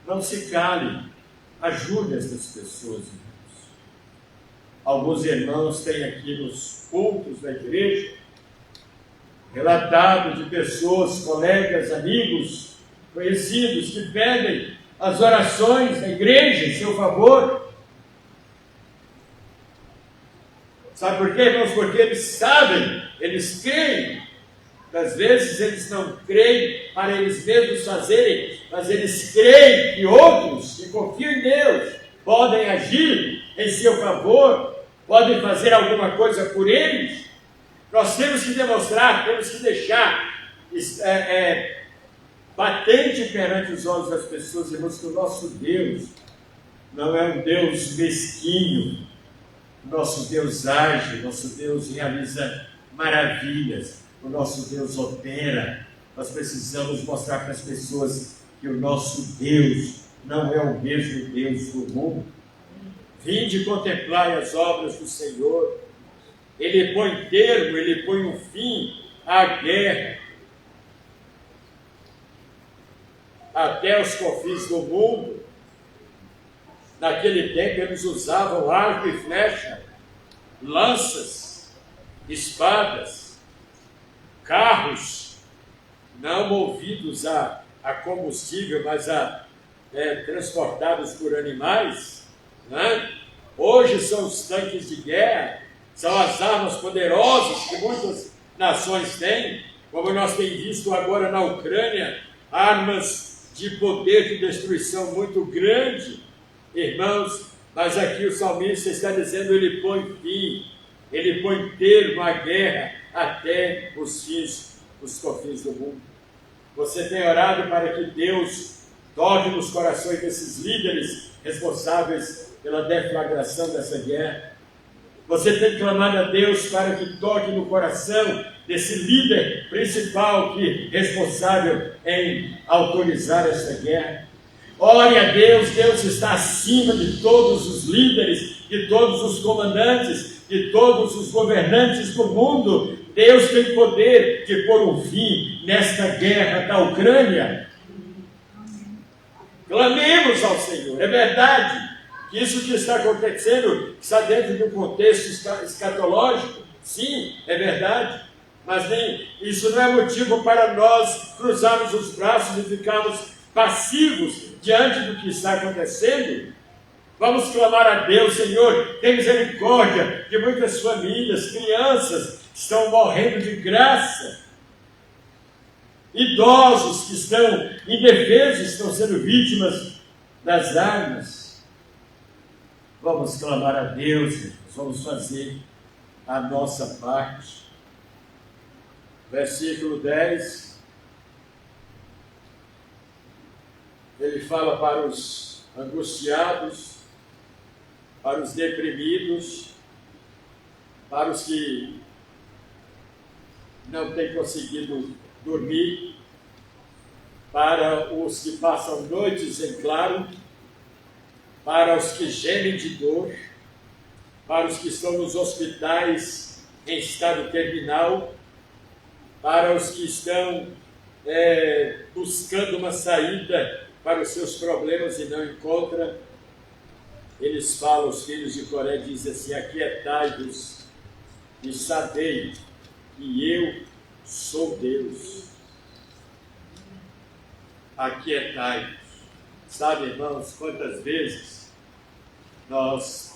Não se cale, ajude essas pessoas, irmãos. Alguns irmãos têm aqui nos cultos da igreja relatado de pessoas, colegas, amigos, conhecidos que pedem as orações da igreja em seu favor. Sabe por quê, irmãos? Porque eles sabem, eles creem. Às vezes eles não creem para eles mesmos fazerem, mas eles creem que outros que confiam em Deus podem agir em seu favor, podem fazer alguma coisa por eles. Nós temos que demonstrar, temos que deixar patente perante os olhos das pessoas, irmãos, que o nosso Deus não é um Deus mesquinho. Nosso Deus age, nosso Deus realiza maravilhas, o nosso Deus opera. Nós precisamos mostrar para as pessoas que o nosso Deus não é o mesmo Deus do mundo. Vinde contemplar as obras do Senhor. Ele põe termo, Ele põe um fim à guerra. Até os confins do mundo. Naquele tempo eles usavam arco e flecha, lanças, espadas, carros, não movidos a combustível, mas transportados por animais. Né? Hoje são os tanques de guerra, são as armas poderosas que muitas nações têm, como nós temos visto agora na Ucrânia, armas de poder de destruição muito grande. Irmãos, mas aqui o salmista está dizendo, ele põe fim, ele põe termo à guerra até os fins, os confins do mundo. Você tem orado para que Deus toque nos corações desses líderes responsáveis pela deflagração dessa guerra? Você tem clamado a Deus para que toque no coração desse líder principal que é responsável em autorizar essa guerra? Ore a Deus, Deus está acima de todos os líderes, de todos os comandantes, de todos os governantes do mundo. Deus tem poder de pôr um fim nesta guerra da Ucrânia. Clamemos ao Senhor. É verdade que isso que está acontecendo está dentro de um contexto escatológico. Sim, é verdade. Mas isso não é motivo para nós cruzarmos os braços e ficarmos passivos diante do que está acontecendo. Vamos clamar a Deus, Senhor, tem misericórdia de muitas famílias, crianças que estão morrendo de graça, idosos que estão indefesos, estão sendo vítimas das armas. Vamos clamar a Deus, vamos fazer a nossa parte. Versículo 10. Ele fala para os angustiados, para os deprimidos, para os que não têm conseguido dormir, para os que passam noites em claro, para os que gemem de dor, para os que estão nos hospitais em estado terminal, para os que estão buscando uma saída para os seus problemas e não encontra. Eles falam, os filhos de Coré dizem assim: aquietai-vos e sabei que eu sou Deus. aquietai-vos. Sabe, irmãos, quantas vezes nós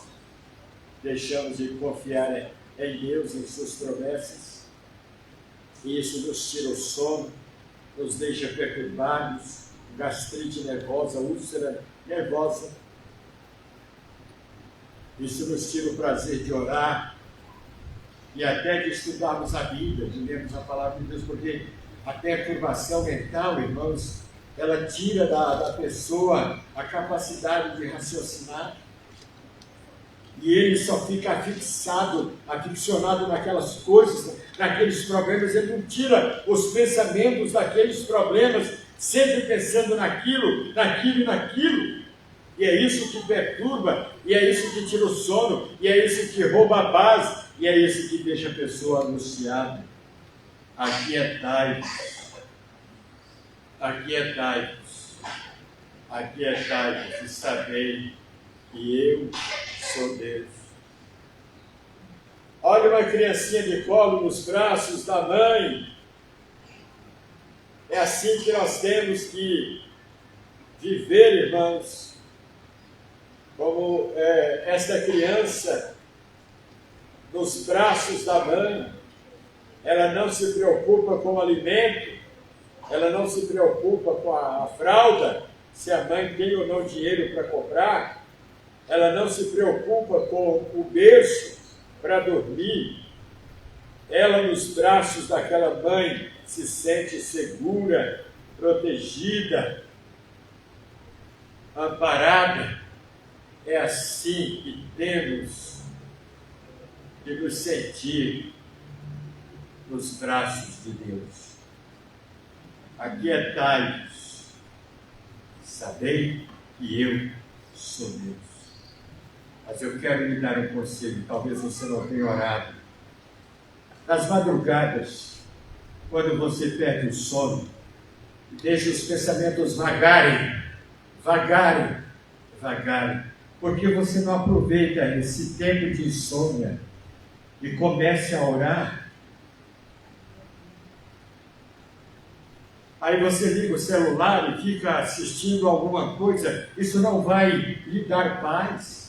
deixamos de confiar em Deus, em suas promessas, e isso nos tira o sono, nos deixa perturbados, gastrite nervosa, úlcera nervosa. Isso nos tira o prazer de orar e até de estudarmos a Bíblia, de lermos a palavra de Deus, porque a perturbação mental, irmãos, ela tira da pessoa a capacidade de raciocinar. E ele só fica aficionado naquelas coisas, naqueles problemas. Ele não tira os pensamentos daqueles problemas, sempre pensando naquilo. E é isso que perturba, e é isso que tira o sono, e é isso que rouba a paz, e é isso que deixa a pessoa angustiada. Aquietai-vos, e sabei que eu sou Deus. Olha uma criancinha de colo nos braços da mãe. É assim que nós temos que viver, irmãos, como esta criança nos braços da mãe. Ela não se preocupa com o alimento, ela não se preocupa com a fralda, se a mãe tem ou não dinheiro para comprar. Ela não se preocupa com o berço para dormir. Ela, nos braços daquela mãe, se sente segura, protegida, amparada. É assim que temos que nos sentir nos braços de Deus. Aquietai-vos, sabei que eu sou Deus. Mas eu quero lhe dar um conselho, talvez você não tenha orado. Nas madrugadas, quando você perde o sono, deixa os pensamentos vagarem, porque você não aproveita esse tempo de insônia e comece a orar. Aí você liga o celular e fica assistindo alguma coisa. Isso não vai lhe dar paz,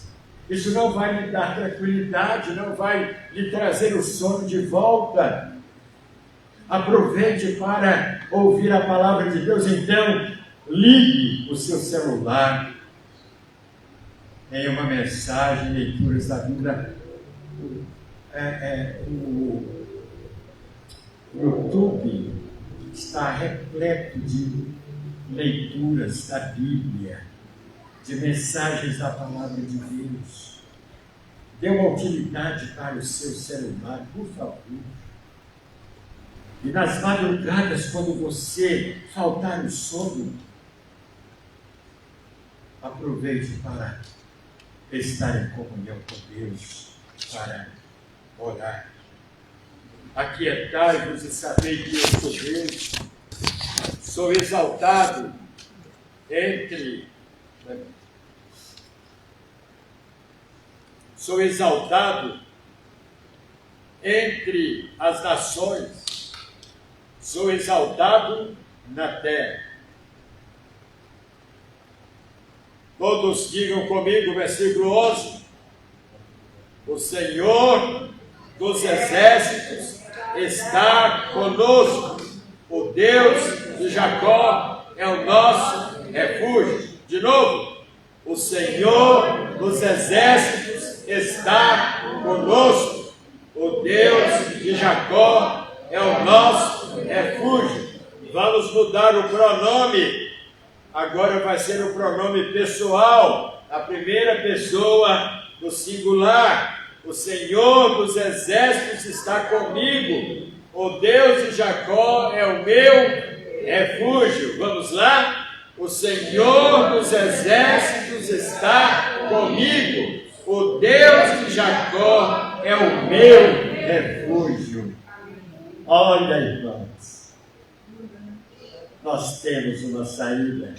isso não vai lhe dar tranquilidade, não vai lhe trazer o sono de volta. Aproveite para ouvir a palavra de Deus. Então, ligue o seu celular em uma mensagem, leituras da Bíblia. O YouTube está repleto de leituras da Bíblia, de mensagens da palavra de Deus. Dê uma utilidade para o seu celular, por favor. E nas madrugadas, quando você faltar o sono, aproveite para estar em comunhão com Deus, para orar. Aquietai-vos e sabei que eu sou Deus. Sou exaltado entre as nações. Sou exaltado na terra. Todos digam comigo, versículo 11. O Senhor dos exércitos está conosco. O Deus de Jacó é o nosso refúgio. De novo, o Senhor dos exércitos está conosco. O Deus de Jacó é o nosso refúgio. Vamos mudar o pronome. Agora vai ser o pronome pessoal. A primeira pessoa do singular. O Senhor dos exércitos está comigo. O Deus de Jacó é o meu refúgio. Vamos lá? O Senhor dos exércitos está comigo. O Deus de Jacó é o meu refúgio. Olha, irmãos, nós temos uma saída.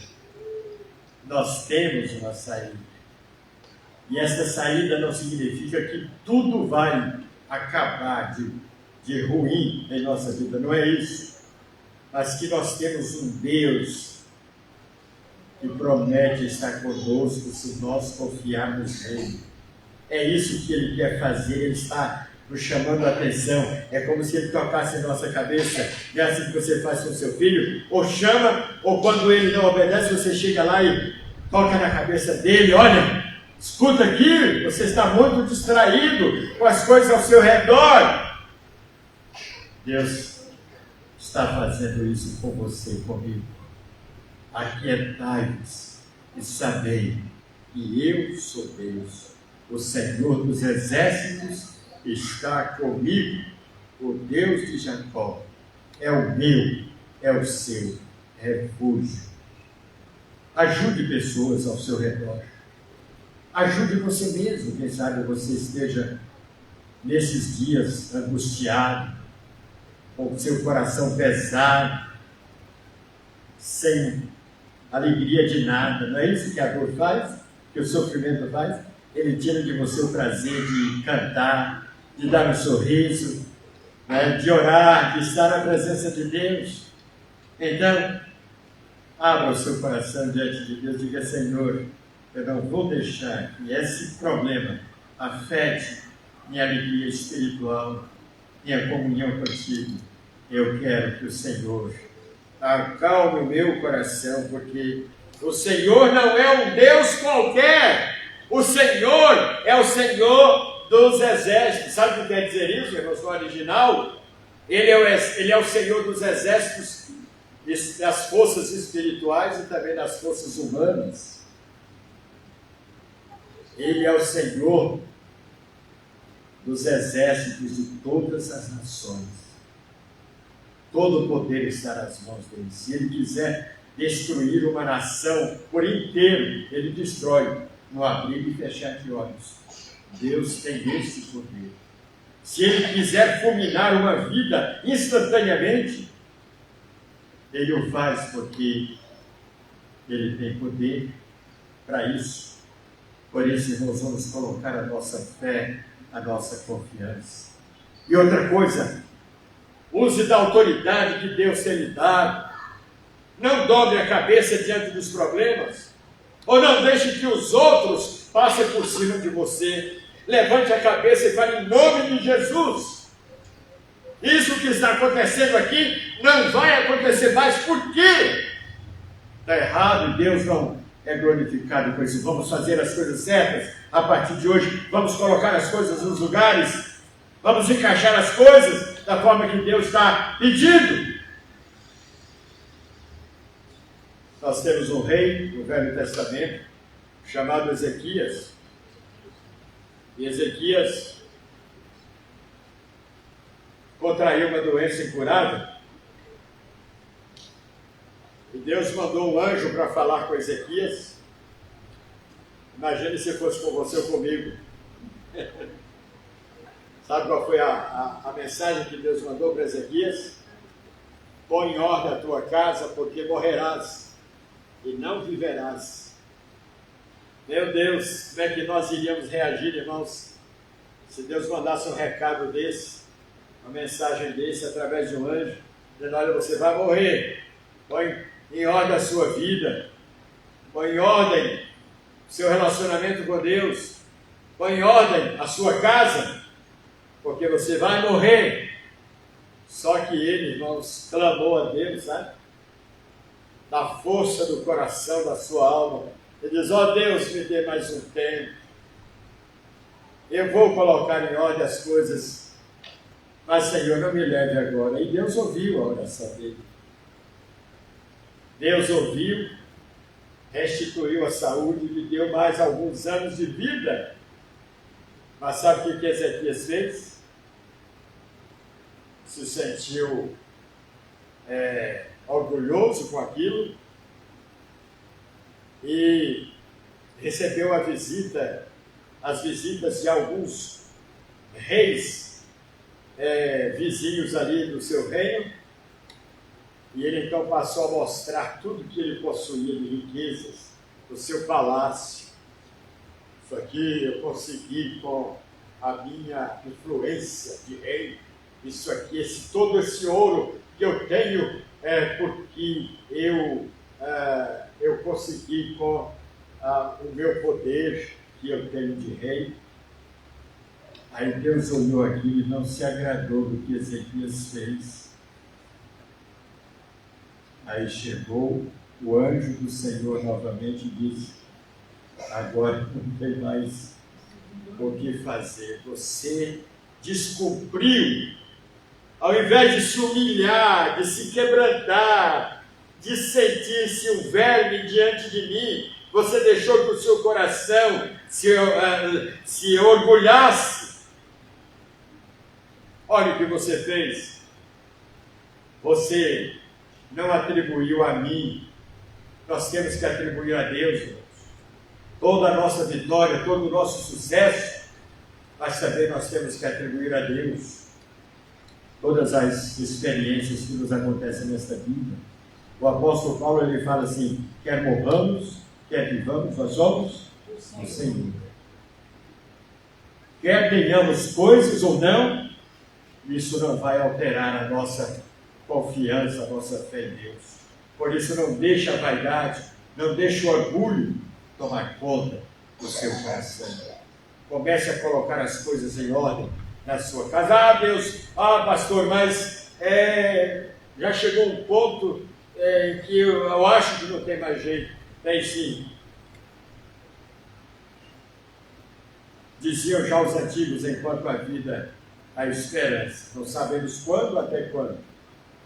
Nós temos uma saída. E essa saída não significa que tudo vai acabar de ruim em nossa vida, não é isso. Mas que nós temos um Deus que promete estar conosco se nós confiarmos nele. É isso que ele quer fazer, ele está nos chamando a atenção. É como se ele tocasse em nossa cabeça. É assim que você faz com seu filho, ou chama, ou quando ele não obedece, você chega lá e toca na cabeça dele: olha, escuta aqui, você está muito distraído com as coisas ao seu redor. Deus está fazendo isso com você e comigo. Aquietai-vos e sabei que eu sou Deus, o Senhor dos exércitos está comigo. O Deus de Jacó é o meu, é o seu refúgio. Ajude pessoas ao seu redor. Ajude você mesmo. Quem sabe você esteja nesses dias angustiado, com o seu coração pesado, sem alegria de nada. Não é isso que a dor faz? Que o sofrimento faz? Ele tira de você o prazer de cantar, de dar um sorriso, né, de orar, de estar na presença de Deus. Então, abra o seu coração diante de Deus, diga: Senhor, eu não vou deixar que esse problema afete minha alegria espiritual, minha comunhão contigo. Eu quero que o Senhor acalme o meu coração, porque o Senhor não é um Deus qualquer. O Senhor é o Senhor dos exércitos. Sabe o que quer dizer isso, irmãos? No original, ele é o Senhor dos exércitos, das forças espirituais e também das forças humanas. Ele é o Senhor dos exércitos de todas as nações. Todo o poder está nas mãos dele. Se ele quiser destruir uma nação por inteiro, ele destrói, no abrir e fechar de olhos. Deus tem esse poder. Se ele quiser fulminar uma vida instantaneamente, ele o faz, porque ele tem poder para isso. Por isso, irmãos, vamos colocar a nossa fé, a nossa confiança. E outra coisa, use da autoridade que Deus tem lhe dado. Não dobre a cabeça diante dos problemas, ou não deixe que os outros passem por cima de você. Levante a cabeça e fale: em nome de Jesus, isso que está acontecendo aqui não vai acontecer mais. Por quê? Está errado e Deus não é glorificado com isso. Vamos fazer as coisas certas a partir de hoje. Vamos colocar as coisas nos lugares. Vamos encaixar as coisas da forma que Deus está pedindo. Nós temos um rei no Velho Testamento chamado Ezequias. E Ezequias contraiu uma doença incurável. E Deus mandou um anjo para falar com Ezequias. Imagine se fosse com você ou comigo. Sabe qual foi a mensagem que Deus mandou para Ezequias? Põe em ordem a tua casa, porque morrerás e não viverás. Meu Deus, como é que nós iríamos reagir, irmãos, se Deus mandasse um recado desse, uma mensagem desse, através de um anjo, dizendo: olha, você vai morrer, põe em ordem a sua vida, põe em ordem o seu relacionamento com Deus, põe em ordem a sua casa, porque você vai morrer. Só que ele, irmãos, clamou a Deus, sabe? Da força do coração, da sua alma. Ele diz: ó Deus, me dê mais um tempo. Eu vou colocar em ordem as coisas, mas Senhor, não me leve agora. E Deus ouviu a oração dele. Deus ouviu, restituiu a saúde, lhe deu mais alguns anos de vida. Mas sabe o que Ezequias fez? Se sentiu orgulhoso com aquilo e recebeu as visitas de alguns reis vizinhos ali do seu reino, e ele então passou a mostrar tudo que ele possuía de riquezas, o seu palácio. Isso aqui eu consegui com a minha influência de rei. Isso aqui, todo esse ouro que eu tenho é porque eu eu consegui com o meu poder que eu tenho de rei. Aí Deus olhou aquilo e não se agradou do que Ezequias fez. Aí chegou o anjo do Senhor novamente e disse: agora não tem mais o que fazer. Você descumpriu. Ao invés de se humilhar, de se quebrantar, de sentir-se um verme diante de mim, você deixou que o seu coração se orgulhasse. Olha o que você fez. Você não atribuiu a mim. Nós temos que atribuir a Deus, irmãos. Toda a nossa vitória, todo o nosso sucesso, mas também nós temos que atribuir a Deus todas as experiências que nos acontecem nesta vida. O apóstolo Paulo, ele fala assim: quer morramos, quer vivamos, nós somos o Senhor. Quer tenhamos coisas ou não, isso não vai alterar a nossa confiança, a nossa fé em Deus. Por isso, não deixe a vaidade, não deixe o orgulho tomar conta do seu coração. Comece a colocar as coisas em ordem na sua casa. Deus, pastor, mas já chegou um ponto que eu acho que não tem mais jeito. Tem sim. Diziam já os antigos: enquanto a vida, a esperança. Não sabemos quando, até quando.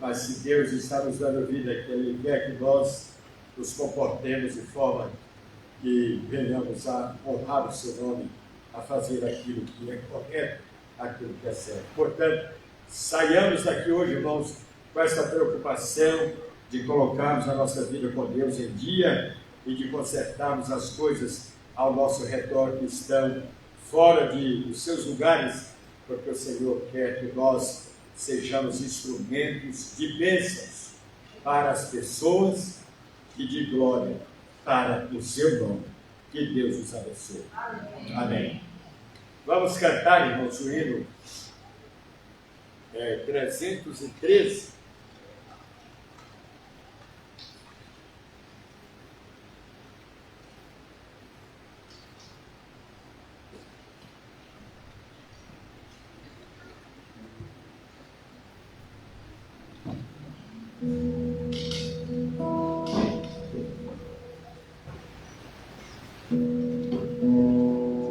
Mas se Deus está nos dando vida, que Ele quer que nós nos comportemos de forma que venhamos a honrar o seu nome, a fazer aquilo que é correto, aquilo que é certo. Portanto, saiamos daqui hoje, irmãos, com essa preocupação de colocarmos a nossa vida com Deus em dia e de consertarmos as coisas ao nosso redor que estão fora dos seus lugares, porque o Senhor quer que nós sejamos instrumentos de bênçãos para as pessoas e de glória para o seu nome. Que Deus os abençoe. Amém. Amém. Vamos cantar, irmãos, o hino 313.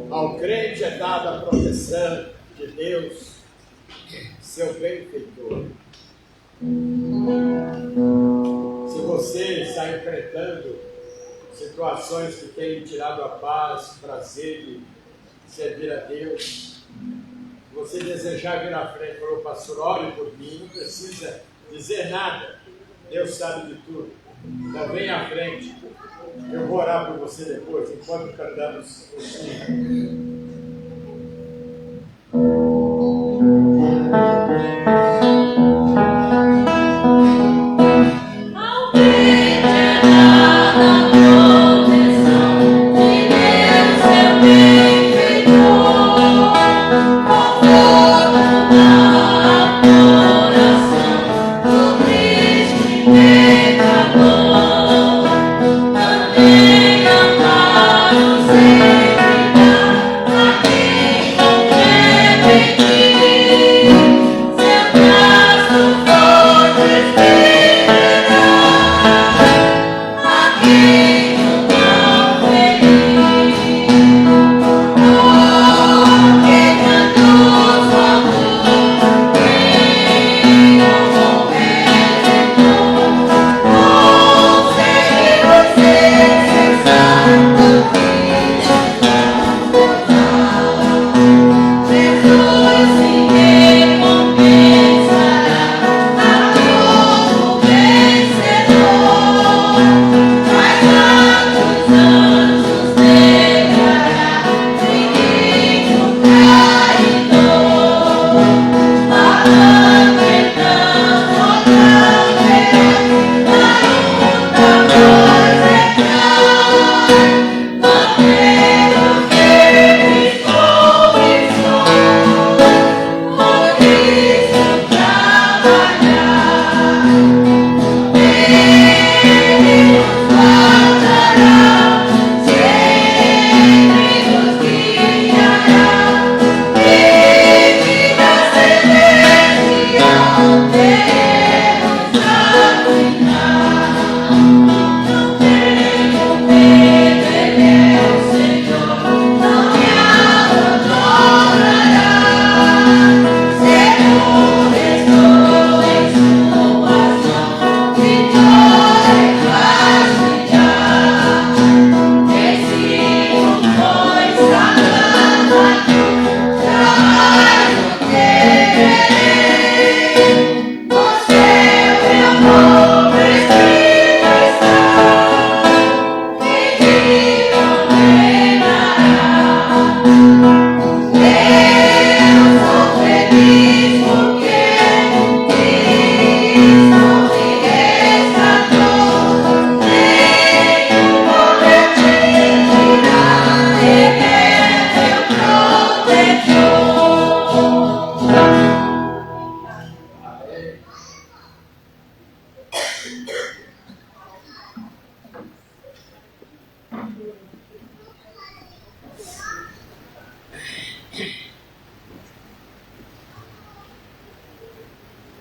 Ao crente é dada a proteção de Deus, seu benfeitor. Se você está enfrentando situações que têm tirado a paz, o prazer de servir a Deus, você desejar vir à frente e falar: pastor, ore por mim, não precisa dizer nada, Deus sabe de tudo. Então vem à frente, eu vou orar por você depois, enquanto cantamos o hino. Amém.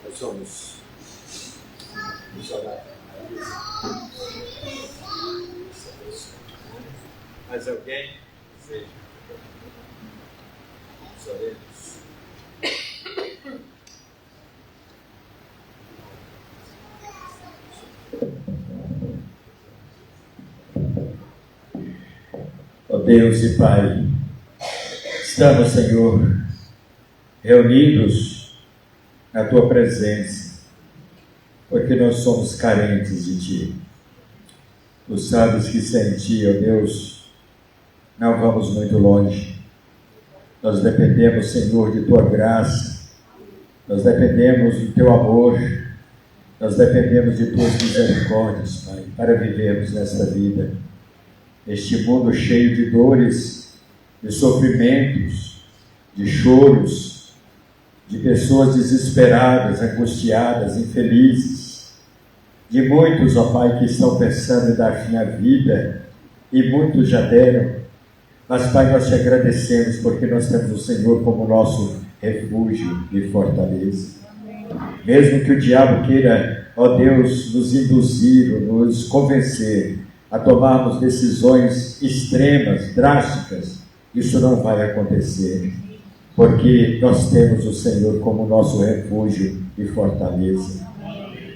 Nós vamos orar. Mais alguém? Sim. Oremos. Ó Deus e Pai, estamos, Senhor, reunidos na Tua presença, porque nós somos carentes de Ti. Tu sabes que sem Ti, ó Deus, não vamos muito longe. Nós dependemos, Senhor, de Tua graça, nós dependemos do Teu amor, nós dependemos de Tuas misericórdias, Pai, para vivermos nesta vida. Este mundo cheio de dores, de sofrimentos, de choros, de pessoas desesperadas, angustiadas, infelizes, de muitos, ó Pai, que estão pensando em dar fim à vida, e muitos já deram. Mas, Pai, nós te agradecemos porque nós temos o Senhor como nosso refúgio e fortaleza. Mesmo que o diabo queira, ó Deus, nos induzir, nos convencer a tomarmos decisões extremas, drásticas, isso não vai acontecer, porque nós temos o Senhor como nosso refúgio e fortaleza.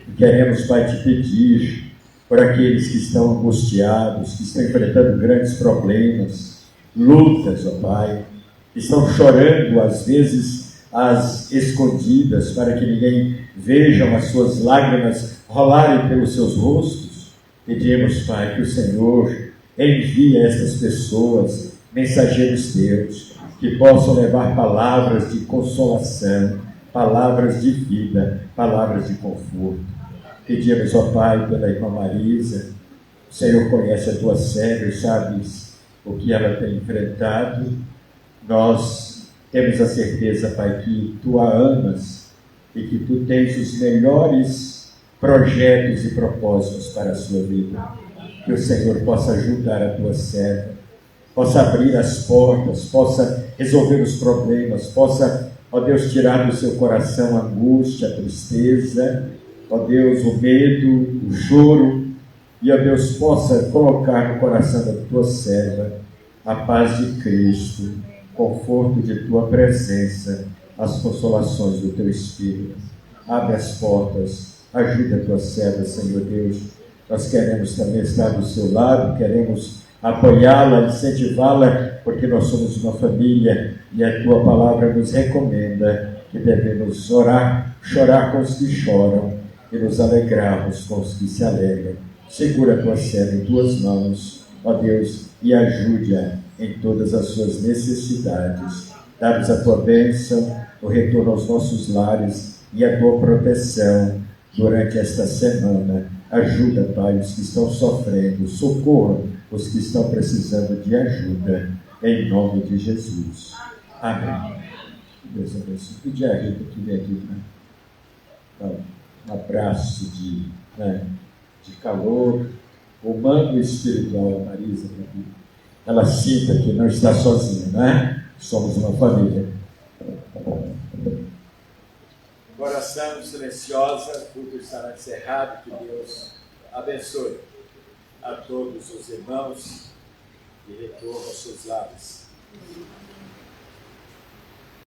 E queremos, Pai, te pedir por aqueles que estão angustiados, que estão enfrentando grandes problemas, lutas, ó Pai, que estão chorando, às vezes, às escondidas, para que ninguém veja as suas lágrimas rolarem pelos seus rostos. Pedimos, Pai, que o Senhor envie a essas pessoas, mensageiros teus, que possam levar palavras de consolação, palavras de vida, palavras de conforto. Pedimos, ó Pai, pela irmã Marisa. O Senhor conhece a tua série, sabes o que ela tem enfrentado. Nós temos a certeza, Pai, que tu a amas e que tu tens os melhores projetos e propósitos para a sua vida. Que o Senhor possa ajudar a tua serva, possa abrir as portas, possa resolver os problemas, possa, ó Deus, tirar do seu coração a angústia, a tristeza, ó Deus, o medo, o choro, e ó Deus, possa colocar no coração da tua serva a paz de Cristo, conforto de tua presença, as consolações do teu Espírito. Abre as portas, ajuda a tua serva, Senhor Deus. Nós queremos também estar do seu lado, queremos apoiá-la, incentivá-la, porque nós somos uma família e a tua palavra nos recomenda que devemos orar, chorar com os que choram e nos alegrarmos com os que se alegram. Segura a tua serva em tuas mãos, ó Deus, e ajude-a em todas as suas necessidades. Dá-nos a tua bênção, o retorno aos nossos lares e a tua proteção durante esta semana. Ajuda, Pai, os que estão sofrendo, socorra os que estão precisando de ajuda, em nome de Jesus. Amém. Deus abençoe. Pedir a Rita que vem aqui, né? Um abraço de calor, humano e espiritual, a Marisa, para que ela sinta que não está sozinha, né? Somos uma família. Oração silenciosa, o culto estará encerrado. Que Deus abençoe a todos os irmãos e retorno aos seus lares.